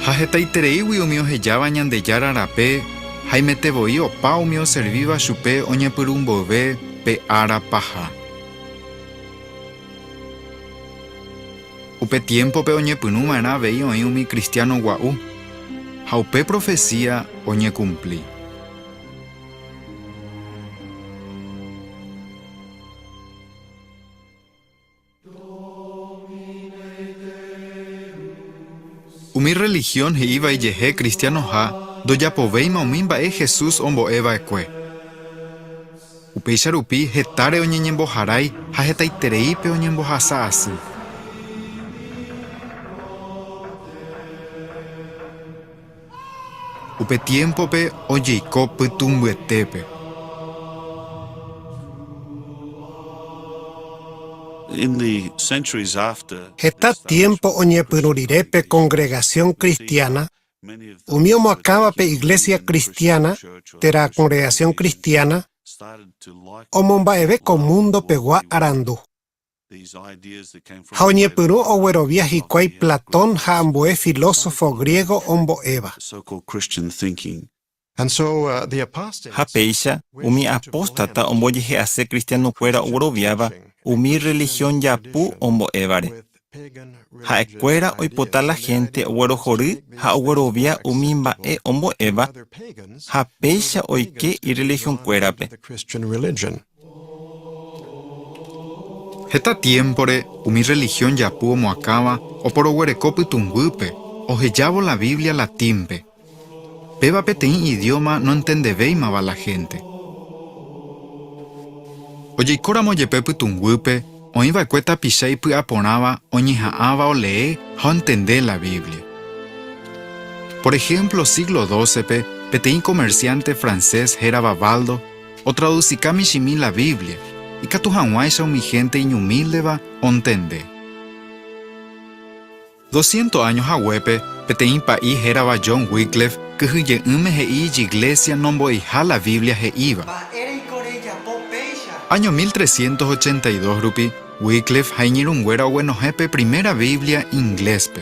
Jaje taiterei wi umio he ya bañan de yararape, jaime te voy o pa umio serviva chupe oñe purumbo ve pe ara paja. Upe tiempo pe oñe punuma era vei oí umi cristiano guau. Haupe profecía oñe cumplí. Umi religión he iba y yeje cristiano ha, do ya poveima umimba Jesús ombo eva ekue. Upe charupi hetare oñe ñembo harai, ha hetaiterei pe oñembo hasa así. Upe tiempo pe oyeiko pytumbuetépe. Heta tiempo oñepyrurirépe congregación cristiana, umio moacávape iglesia cristiana, tera congregación cristiana, omomba'eve comundo pegua arandu. Ha oñepyrũ oguerovia hikuái Platón ha ambue filósofo griego ombo'éva. Hapéicha, umi apóstata ombojehe'ase cristianokuéra ogueroviáva umi religión japu ombo'évare. Ha'ekuéra oipota la gente oguerohory ha oguerovia umi mba'e ombo'éva ha péicha oike ireligiónkuérape. Heta tiempore umi religión japu omoacáva oporoguereko pytũnguýpe ohejávo la Biblia latínpe. Péva peteĩ idioma no entendevéimava la gente. Ojeikóramo jepe pytũnguýpe oĩva'ekue tapicha ipy'aporãva oñeha'ãva olee ha entender la Biblia. Por ejemplo, siglo XII, peteĩ comerciante francés héra Babaldo otraducika michimi la Biblia y katu hag̃uáicha umi gente iñumíldeva ontende. 200 años a huepe, petein país era John Wycliffe, que huye he iglesia nombo hija la Biblia he iba. Año 1382 rupi, Wycliffe hainirun güera bueno jepe primera Biblia inglespe.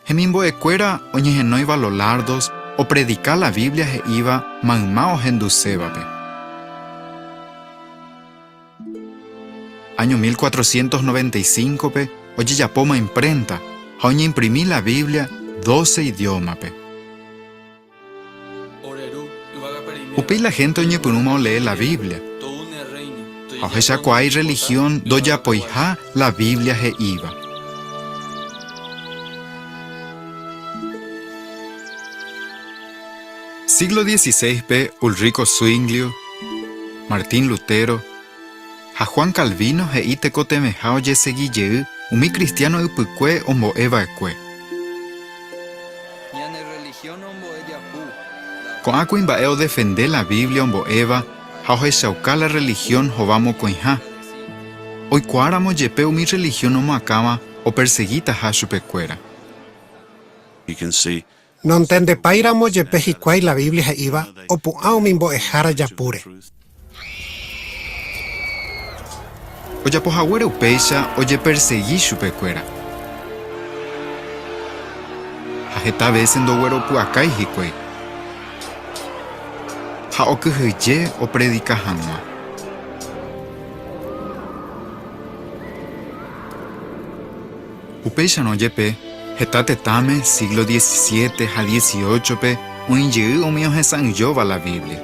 Hemimbo ecuera oñejenoi valolardos, o predicar la Biblia he iba, manmao hendusebape. Año 1495 pe, oye yapoma imprenta, oye imprimí la Biblia 12 idiomas pe. Upi la gente oye punuma lee la Biblia. Oje hay religión do yapoija la Biblia he iba. Siglo XVI p. Ulrico Zwinglio, Martín Lutero, a Juan Calvino he ite cotemejao ye seguille umi cristiano upukwe ombo eva ekwe. Con acuimbaeo defender la Biblia ombo eva, haoje shauka la religión jovamo coinha. Hoy cuáramo yepe umi religión omo acama o perseguita ha chupecuera. You can see. Non tende pairamo ye pejicuay la Biblia he iba, o puao mimbo ejara yapure. Oye pojahuere upeisha, oye perseguí chupecuera. Hajeta veces ndo güero puacay hicuey. Ha o kuhuye o predica hanwa. Upeisha no yepe. Hetate tame, siglo XVII a XVIII pe, un inyeú o mío jesan yova la Biblia.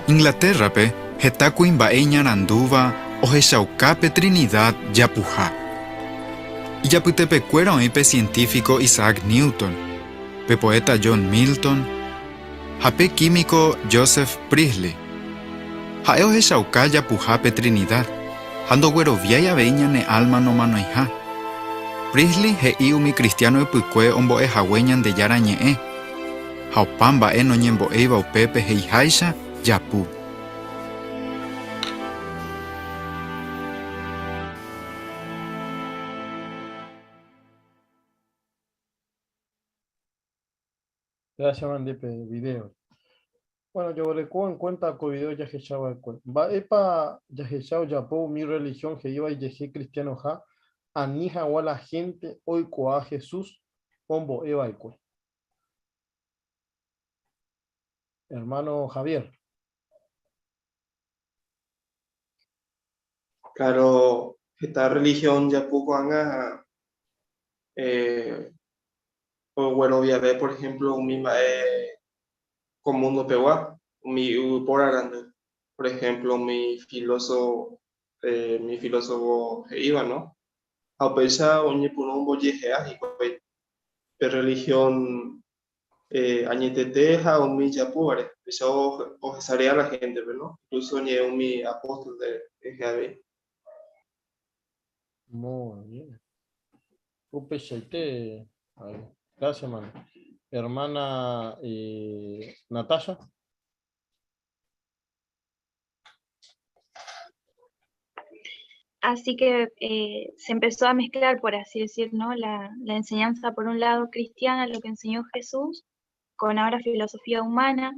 Inglaterra pe, hetaku imbae ñaranduva, o jeshaukape Trinidad yapuja. Y yaputepe cuera pe científico Isaac Newton, pe poeta John Milton, hape químico Joseph Priestley. Haeo jeshauka yapujape Trinidad. Ando güero viaya veña ne alma no manoija. Priestley he iu mi cristiano epukwe ombo e haweñan de yarañe. Haupamba no ñembo eiva upepe he ihaisha yapu. Gracias, Mandipe, video. Bueno, yo recuerdo en cuenta que video ya que chava va epa ya que chava ya po mi religión que iba y dejé cristiano ja anija o a la gente hoy coa Jesús ombo eva y cue. Hermano Javier. Claro, esta religión ya poco anga o bueno, voy a ver por ejemplo un misma Comundo Pewa, mi por arando, por ejemplo, mi filósofo iba, ¿no? A pesar oñe por un bollejea y de religión añeteteja o mi yapure, eso o sería la gente, ¿no? Incluso oñe un mi apóstol de GAB. Muy bien. Upechaite. Gracias, mano. Hermana Natasha. Así que se empezó a mezclar, por así decir, ¿no? La enseñanza, por un lado, cristiana, lo que enseñó Jesús, con ahora filosofía humana.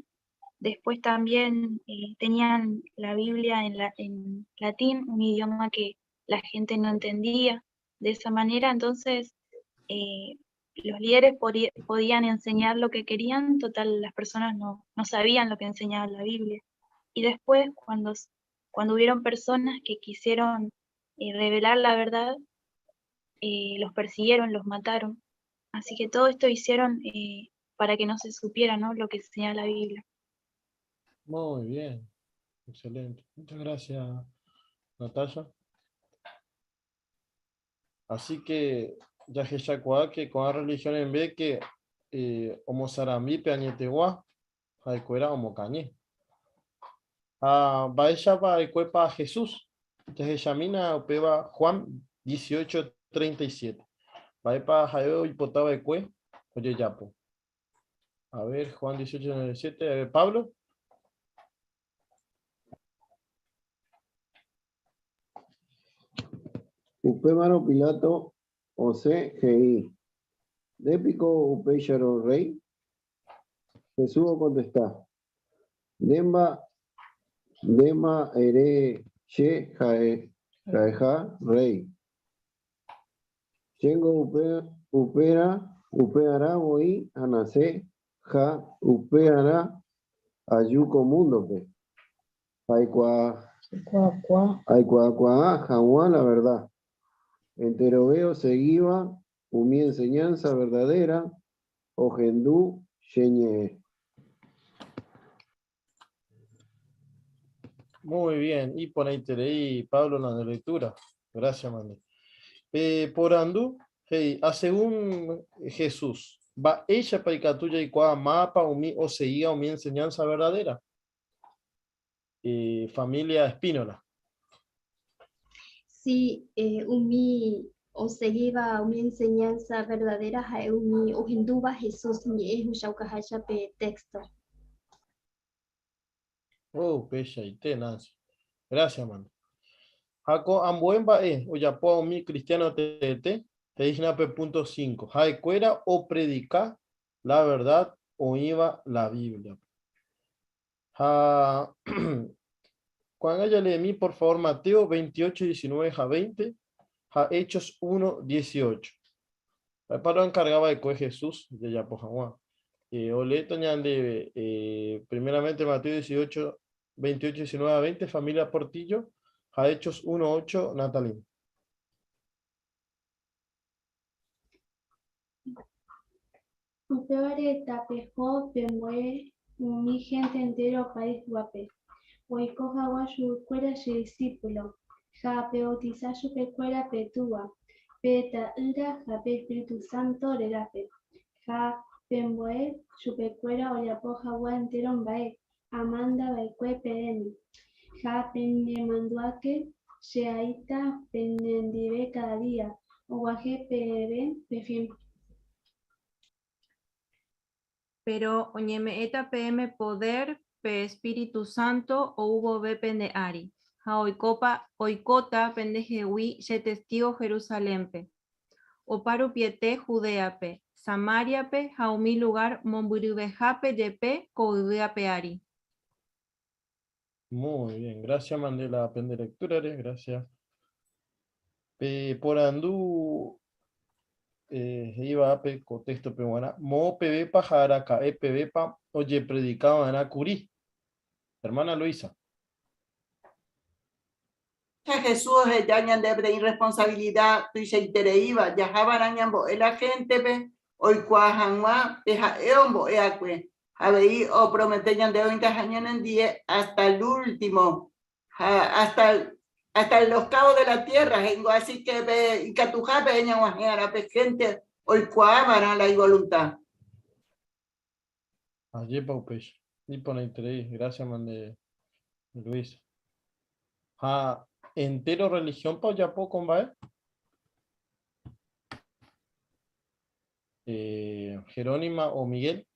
Después también tenían la Biblia en latín, un idioma que la gente no entendía de esa manera. Entonces, los líderes podían enseñar lo que querían, total, las personas no sabían lo que enseñaba la Biblia. Y después, cuando hubieron personas que quisieron revelar la verdad, los persiguieron, los mataron. Así que todo esto hicieron para que no se supiera, ¿no? Lo que enseñaba la Biblia. Muy bien, excelente. Muchas gracias, Natasha. Así que ya que que con la religión en vez que homo sarami peañetegua, jaicuera homo cañé. Baisha va a Jesús. Ya que examina opeba Juan 18:37. Va para Jaeo y potaba ecue, oye yapo. A ver, Juan 18:37. A ver, Pablo. Upémaro Pilato, Ose, Gei. Dépico Upécharo Rey. Jesús contesta. Dema ere che jaeja rey. Chengo upeara hoy anase ja upeara ayuco mundo pe. Aikua jaguá la verdad. Entero veo seguía mi enseñanza verdadera ogendú sheñe. Muy bien, y por ahí te leí, Pablo, en la lectura. Gracias, Mande. Por Andú, hey, a según Jesús, va ella para Icatuya y Cuá mapa o seguía o mi enseñanza verdadera. Familia Espínola. Sí, umi o seguiba umi enseñanza verdadera ha umi o hinduba Jesús ni es ushaukahacha pe texto. Oh, pecha y tenaz. Gracias, Mande. Jaco ambuemba o ya puedo mi cristiano tete, te dije punto 5. Jaecuera o predicar la verdad o iba la Biblia. Cuando ella lee mí, por favor, Mateo 28, 19 a 20, Hechos 1, 18. Para encargaba de coger Jesús de Yapojahuá. Oleto de primeramente Mateo 18, 28, 19 a 20, familia Portillo, Hechos 1, 8, Natalín. Upeore tapejo pemue mi gente entero país guape. Oiko hawa su cuera su discípulo. Ja peotiza su pecuera petúa. Peta ira ja pe Espíritu Santo regape. Ja pemue su pecuera oyapo hawa entero bae. Amanda baikue peeni. Ja penne manduake sheaita penendive cada día. Oguaje pebe pefim. Pero oñeme eta PM poder pe Espíritu Santo o hubo be pende ari. Ha oikota pende jehui ye testigo Jerusalempe. O paru piete Judeape. Samariape haumi lugar momburubejape yepe koudeape ari. Muy bien, gracias Mandela, pende lectura, gracias. Por andú iba a pe contexto peruana. Mo pb pajara cae pb pa oye predicado en Acurí. Hermana Luisa. Jesús ya de irresponsabilidad tu se iba ya habarañambo la gente ve hoy cuajanwa deja eombo eacue habei o prometeñan de 20 años en 10 hasta el último hasta los cabos de la tierra así que ve y catujá peña guajera pe gente hoy cuavara la voluntad. Allí paupes ni pone interés gracias mande Luis. Entero religión pa ya poco va Jerónima o Miguel.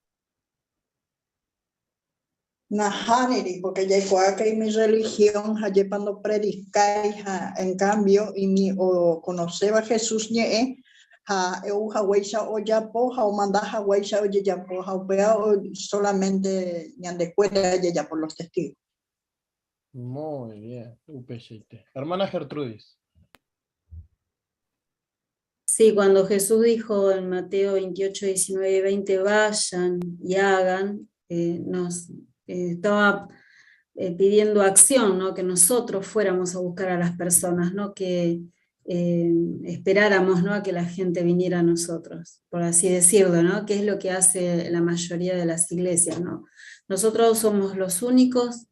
Nahaneri, porque ya que mi religión, allí cuando predicáis, en cambio, y mi o conoceba a Jesús, ñe, Haweisha o Yapo, o manda Haweisha o Yapo, o solamente ñande cuela ya por los testigos. Muy bien, UPCT. Hermana Gertrudis. Sí, cuando Jesús dijo en Mateo 28, 19 y 20, vayan y hagan, nos estaba pidiendo acción, ¿no? Que nosotros fuéramos a buscar a las personas, ¿no? Que esperáramos, ¿no? A que la gente viniera a nosotros, por así decirlo, ¿no? Que es lo que hace la mayoría de las iglesias, ¿no? Nosotros somos los únicos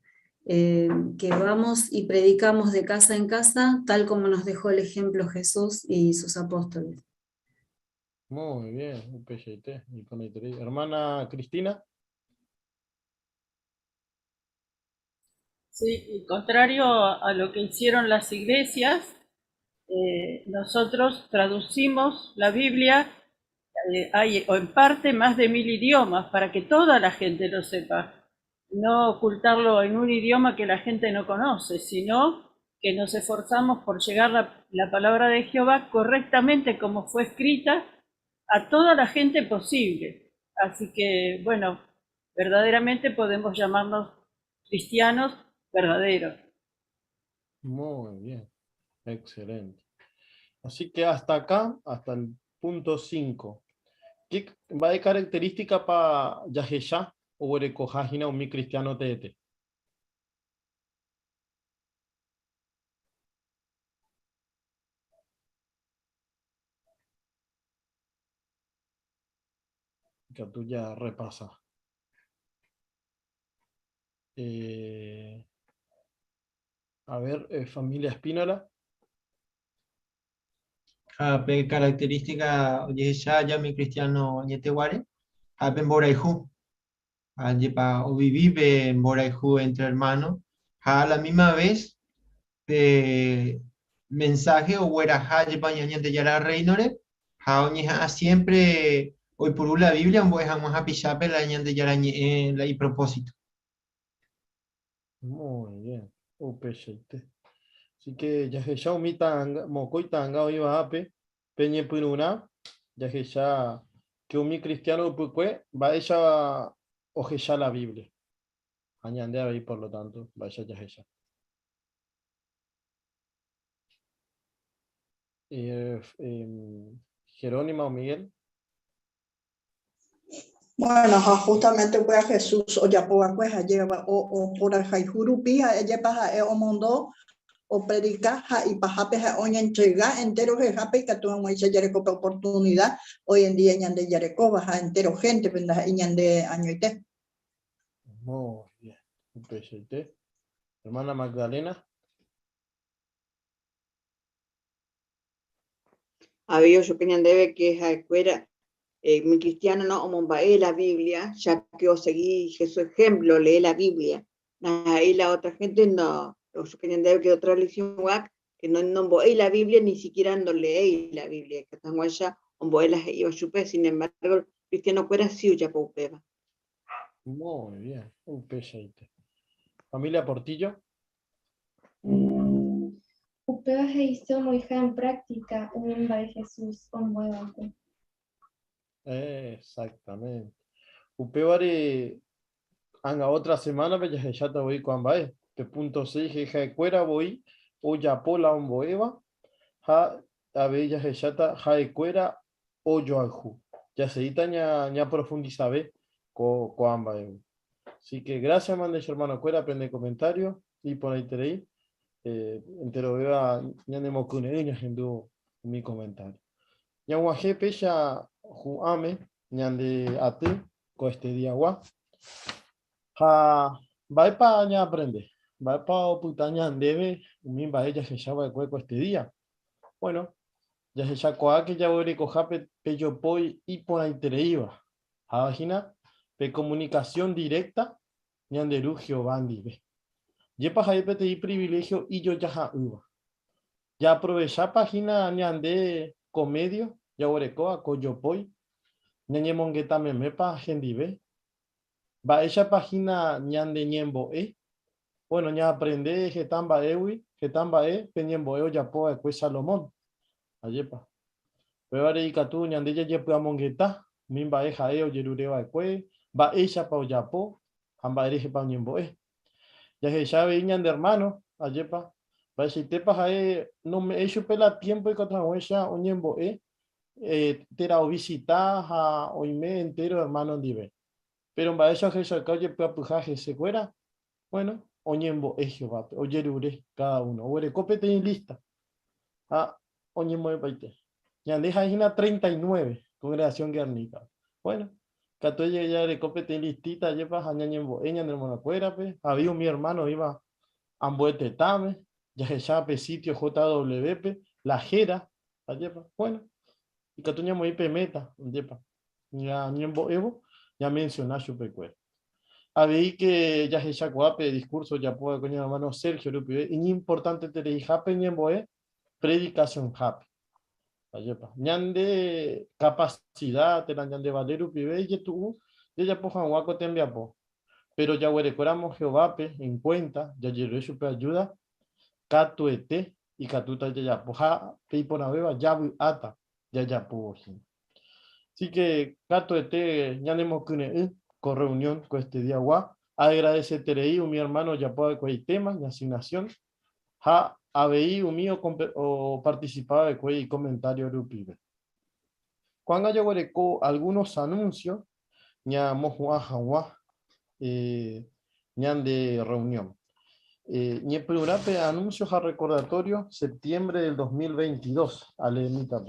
que vamos y predicamos de casa en casa, tal como nos dejó el ejemplo Jesús y sus apóstoles. Muy bien, UPCT. Hermana Cristina. Sí, y contrario a lo que hicieron las iglesias, nosotros traducimos la Biblia, hay en parte más de 1000 idiomas para que toda la gente lo sepa. No ocultarlo en un idioma que la gente no conoce, sino que nos esforzamos por llegar la palabra de Jehová correctamente como fue escrita a toda la gente posible. Así que, bueno, verdaderamente podemos llamarnos cristianos verdaderos. Muy bien, excelente. Así que hasta acá, hasta el punto 5. ¿Qué va de característica para Yajesha o Erecojagina o mi cristiano tete? Que tú ya repasas. A ver, familia Espínola. Pe característica ya mi cristiano Ñeteguare, Apen Boraihu, Ayepa o vive en Boraihu entre hermanos, a la misma vez, mensaje o Hueraja, Yepa Ñañante Yara Reinore, a Oñeja siempre, hoy por la Biblia, en Boejamos a Pichape, la Ñante Yara la y propósito. Muy bien. Así que Yajesha Umitanga, Mokoitanga, Oiva Ape, Peñe Pununa, Yajesha, que un mi cristiano Pucue, va ella ojeya la Biblia. Añande ahí, por lo tanto, vaya Yajesha. Jerónima o Miguel. Bueno, justamente pues a Jesús o ya por pues lleva o por el Jaijurupi ella pasa o mundo o predica y pajape hoy entrega entero que jape que tuvo muy Yareco oportunidad hoy en día ñande Yareco baja entero gente pendas ñande añoite. Muy bien. Hermana Magdalena. Había yo que debe que escuela mi cristiano no omombae la Biblia, ya que os seguí Jesús ejemplo, lee la Biblia. Ahí la otra gente no, yo que debe que otra religión que no omboe la Biblia, ni siquiera no lee la Biblia, que están allá omboe la iba chupe, sin embargo, el cristiano fuera sí ya poupeba. Muy bien, un peseite. Familia Portillo. Upea se hizo muy en práctica un emba de Jesús con huevo. Exactamente. Upeare anga otra semana ya te voy con bae. Te punto 6 jeja de cuera voy o ya pola un boeva ha a bella jechata ja de cuera o yo alju. Ya se ita ña profundizabe con bae. Así que gracias mande hermano cuera aprende comentarios y por ahí tenéis entero vea ña nemo cune ña gendu mi comentario. Ya guaje pecha juame ñande ate con este día gua. Ha va pa ña aprende. Va pa oputaña debe un va ella se llama de cueco este día. Bueno, ya se sacó que ya voy a coger pello poi y por ahí te iba. Página de comunicación directa ñande rugio bandi ve. Yepa jaipe te privilegio y yo ya uva. Ya aprovecha página ñande comedio ya orecoa coyopoi ñañe mongueta mepa gendive va esa página ñande ñembo bueno ña aprende getamba ewi getamba peñembo ya po pues Salomón ayepa pero ahora y catu ñande ya yepa mongueta mimba jaeo yerureba ekue va esa pa oyapo amba eje pa ñembo ya se sabe ñande hermano ayepa va si te pa no me hecho pela tiempo y contra huesa oñembo tera o visitar a oime entero hermano dive pero en vaya Jesús calle pujaje se fuera bueno oñembo Jehová oyerure cada uno ore copete en lista oñembo de paite ya deja hina 39 congregación guernica bueno cato ya de copete en listita lleva añembo eña del monacuera pe había mi hermano iba ambuete tame ya se sabe sitio JWP la jera ayepa bueno y Catuña muy pemeta, ya Niembo Evo, ya menciona su pecuero. Habéis que ya se chacuape discurso, ya puedo con mi hermano Sergio Lupi, y importante te le jape Niembo predicación jape. Ñande capacidad, te la ñande valero pibe, y tú, ya pojan guaco te enviapo. Pero ya huerecoramos Jehová en cuenta, ya llegó su ayuda, Katuete y Katuta Yayapo. Ha Peiponabeba Yabu Ata Yayapo. Así que Katuete Yanemo Kune con reunión con este día gua. Agradece Terei, mi hermano Yapo de Cuey tema, y asignación. Ha ABI mío o participaba de Cuey comentario Rupibe. Cuando yo algunos anuncios, ya mojua jawa, ñan de reunión. Ñe plurape anuncios a recordatorio, septiembre del 2022, alemita.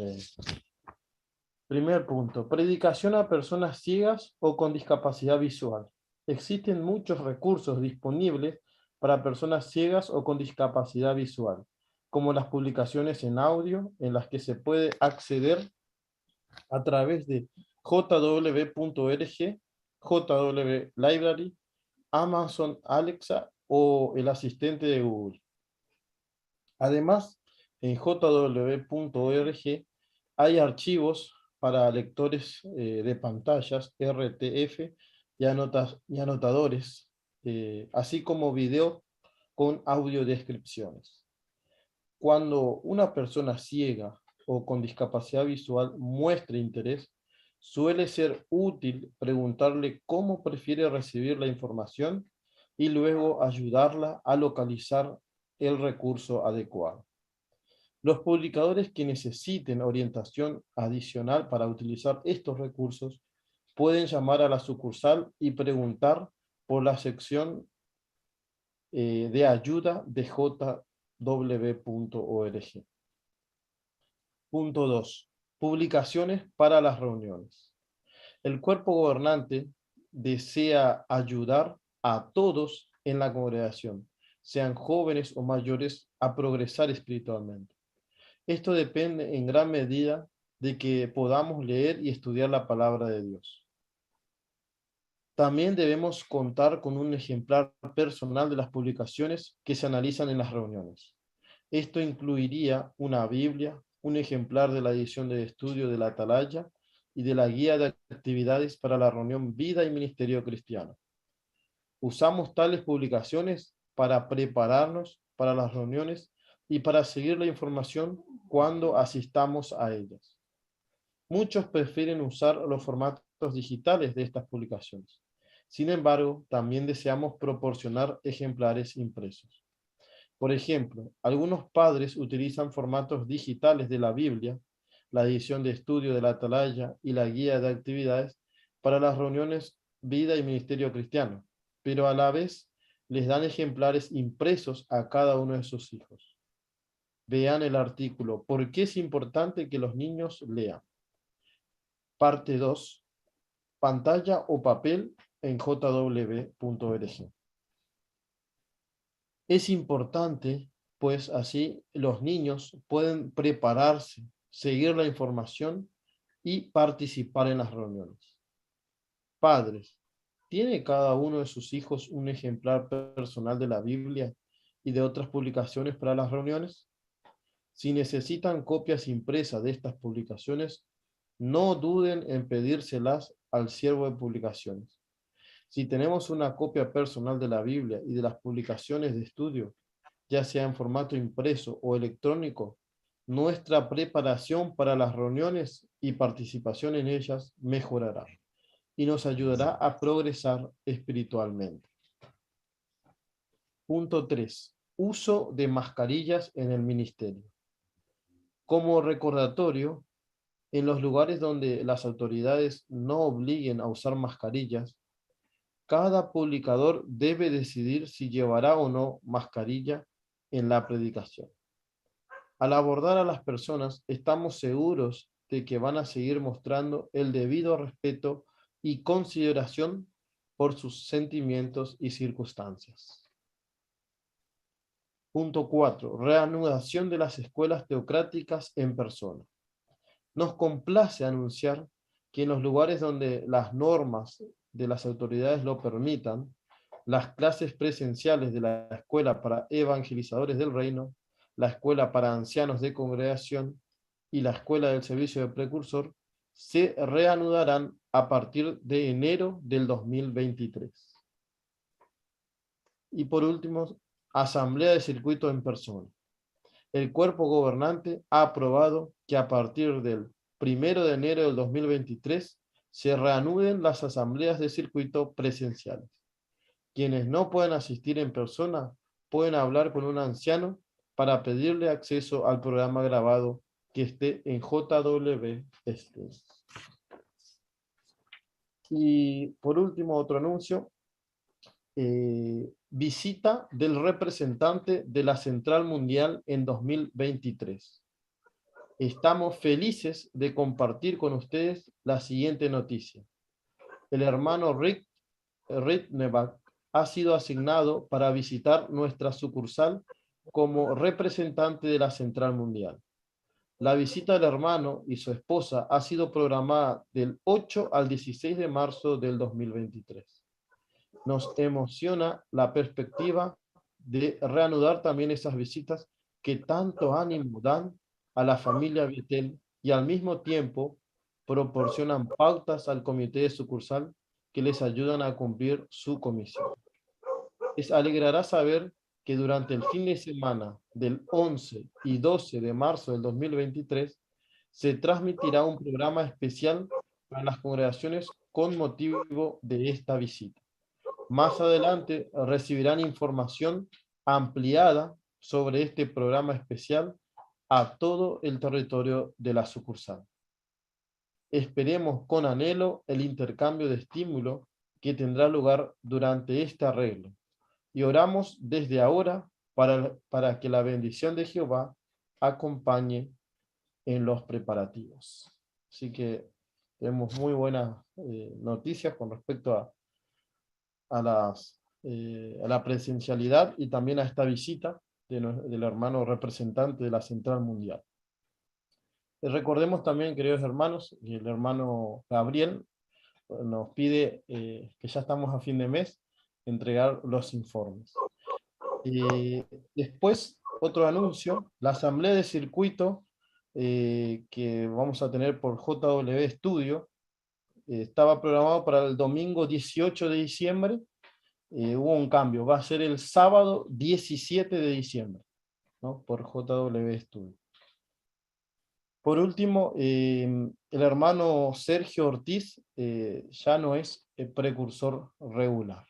Primer punto, predicación a personas ciegas o con discapacidad visual. Existen muchos recursos disponibles para personas ciegas o con discapacidad visual, como las publicaciones en audio, en las que se puede acceder a través de jw.org, JW Library, Amazon Alexa o el asistente de Google. Además, en jw.org hay archivos para lectores de pantallas, RTF y anotadores, así como video con audiodescripciones. Cuando una persona ciega o con discapacidad visual muestra interés, suele ser útil preguntarle cómo prefiere recibir la información y luego ayudarla a localizar el recurso adecuado. Los publicadores que necesiten orientación adicional para utilizar estos recursos pueden llamar a la sucursal y preguntar por la sección de ayuda de jw.org. Punto 2. Publicaciones para las reuniones. El cuerpo gobernante desea ayudar a todos en la congregación, sean jóvenes o mayores, a progresar espiritualmente. Esto depende en gran medida de que podamos leer y estudiar la palabra de Dios. También debemos contar con un ejemplar personal de las publicaciones que se analizan en las reuniones. Esto incluiría una Biblia, un ejemplar de la edición de estudio de la Atalaya y de la guía de actividades para la reunión Vida y Ministerio Cristiano. Usamos tales publicaciones para prepararnos para las reuniones y para seguir la información cuando asistamos a ellas. Muchos prefieren usar los formatos digitales de estas publicaciones. Sin embargo, también deseamos proporcionar ejemplares impresos. Por ejemplo, algunos padres utilizan formatos digitales de la Biblia, la edición de estudio de la Atalaya y la guía de actividades para las reuniones Vida y Ministerio Cristiano, pero a la vez les dan ejemplares impresos a cada uno de sus hijos. Vean el artículo ¿Por qué es importante que los niños lean? Parte 2. Pantalla o papel en jw.org. Es importante, pues así los niños pueden prepararse, seguir la información y participar en las reuniones. Padres, ¿tiene cada uno de sus hijos un ejemplar personal de la Biblia y de otras publicaciones para las reuniones? Si necesitan copias impresas de estas publicaciones, no duden en pedírselas al siervo de publicaciones. Si tenemos una copia personal de la Biblia y de las publicaciones de estudio, ya sea en formato impreso o electrónico, nuestra preparación para las reuniones y participación en ellas mejorará y nos ayudará a progresar espiritualmente. Punto 3. Uso de mascarillas en el ministerio. Como recordatorio, en los lugares donde las autoridades no obliguen a usar mascarillas, cada publicador debe decidir si llevará o no mascarilla en la predicación. Al abordar a las personas, estamos seguros de que van a seguir mostrando el debido respeto y consideración por sus sentimientos y circunstancias. Punto 4. Reanudación de las escuelas teocráticas en persona. Nos complace anunciar que en los lugares donde las normas de las autoridades lo permitan, las clases presenciales de la escuela para evangelizadores del reino, la escuela para ancianos de congregación y la escuela del servicio de precursor se reanudarán a partir de enero del 2023. Y por último, asamblea de circuito en persona. El cuerpo gobernante ha aprobado que a partir del 1 de enero del 2023 se reanuden las asambleas de circuito presenciales. Quienes no pueden asistir en persona pueden hablar con un anciano para pedirle acceso al programa grabado que esté en JW Stream. Y por último, otro anuncio. Visita del representante de la Central Mundial en 2023. Estamos felices de compartir con ustedes la siguiente noticia. El hermano Rick Ritneback ha sido asignado para visitar nuestra sucursal como representante de la Central Mundial. La visita del hermano y su esposa ha sido programada del 8 al 16 de marzo del 2023. Nos emociona la perspectiva de reanudar también esas visitas que tanto ánimo dan a la familia Betel y al mismo tiempo proporcionan pautas al comité de sucursal que les ayudan a cumplir su comisión. Les alegrará saber que durante el fin de semana del 11 y 12 de marzo del 2023 se transmitirá un programa especial para las congregaciones con motivo de esta visita. Más adelante recibirán información ampliada sobre este programa especial a todo el territorio de la sucursal. Esperemos con anhelo el intercambio de estímulo que tendrá lugar durante este arreglo y oramos desde ahora para que la bendición de Jehová acompañe en los preparativos. Así que tenemos muy buenas noticias con respecto a la presencialidad y también a esta visita del hermano representante de la Central Mundial. Recordemos también, queridos hermanos, que el hermano Gabriel nos pide que ya estamos a fin de mes, entregar los informes. Después, otro anuncio, la asamblea de circuito que vamos a tener por JW Studio, estaba programado para el domingo 18 de diciembre, hubo un cambio, va a ser el sábado 17 de diciembre, ¿no? Por JW Studio. Por último, el hermano Sergio Ortiz ya no es el precursor regular.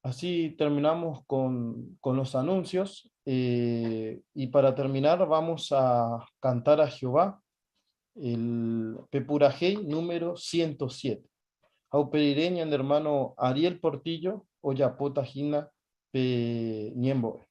Así terminamos con los anuncios, y para terminar vamos a cantar a Jehová el Pepurajei número 107. Auperireña del hermano Ariel Portillo, Oyapota Gina Pe Ñemboe.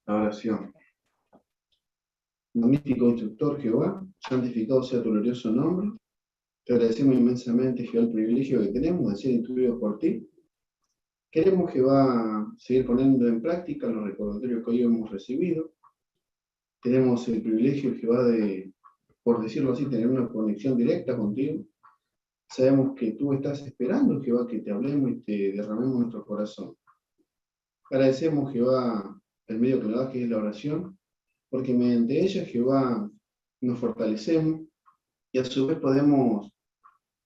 La oración. Magnífico instructor Jehová, santificado sea tu glorioso nombre. Te agradecemos inmensamente, Jehová, el privilegio que tenemos de ser instruidos por ti. Queremos, Jehová, seguir poniendo en práctica los recordatorios que hoy hemos recibido. Tenemos el privilegio, Jehová, de, por decirlo así, tener una conexión directa contigo. Sabemos que tú estás esperando, Jehová, que te hablemos y te derramemos nuestro corazón. Agradecemos, Jehová, el medio que nos das, que es la oración, porque mediante ella, Jehová, nos fortalecemos y a su vez podemos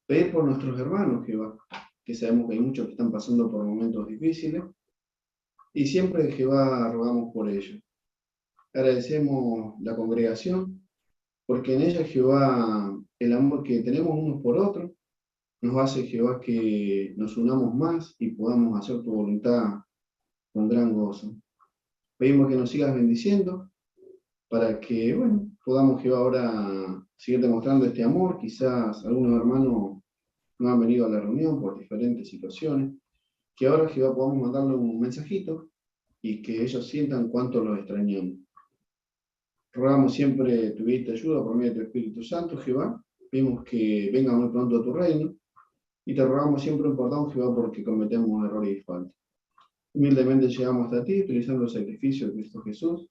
pedir por nuestros hermanos, Jehová, que sabemos que hay muchos que están pasando por momentos difíciles, y siempre, Jehová, rogamos por ellos. Agradecemos la congregación, porque en ella, Jehová, el amor que tenemos unos por otros, nos hace, Jehová, que nos unamos más y podamos hacer tu voluntad con gran gozo. Pedimos que nos sigas bendiciendo, para que, bueno, podamos, Jehová, ahora seguir demostrando este amor. Quizás algunos hermanos no han venido a la reunión por diferentes situaciones, que ahora, Jehová, podamos mandarle un mensajito y que ellos sientan cuánto los extrañamos. Rogamos siempre tu vida y tu ayuda por medio de tu Espíritu Santo, Jehová. Pedimos que venga muy pronto a tu reino y te rogamos siempre un perdón, Jehová, porque cometemos errores y faltas. Humildemente llegamos hasta ti, utilizando el sacrificio de Cristo Jesús,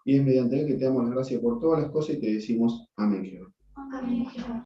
y es mediante él que te damos la gracia por todas las cosas y te decimos amén, Jehová. Amén, Jehová.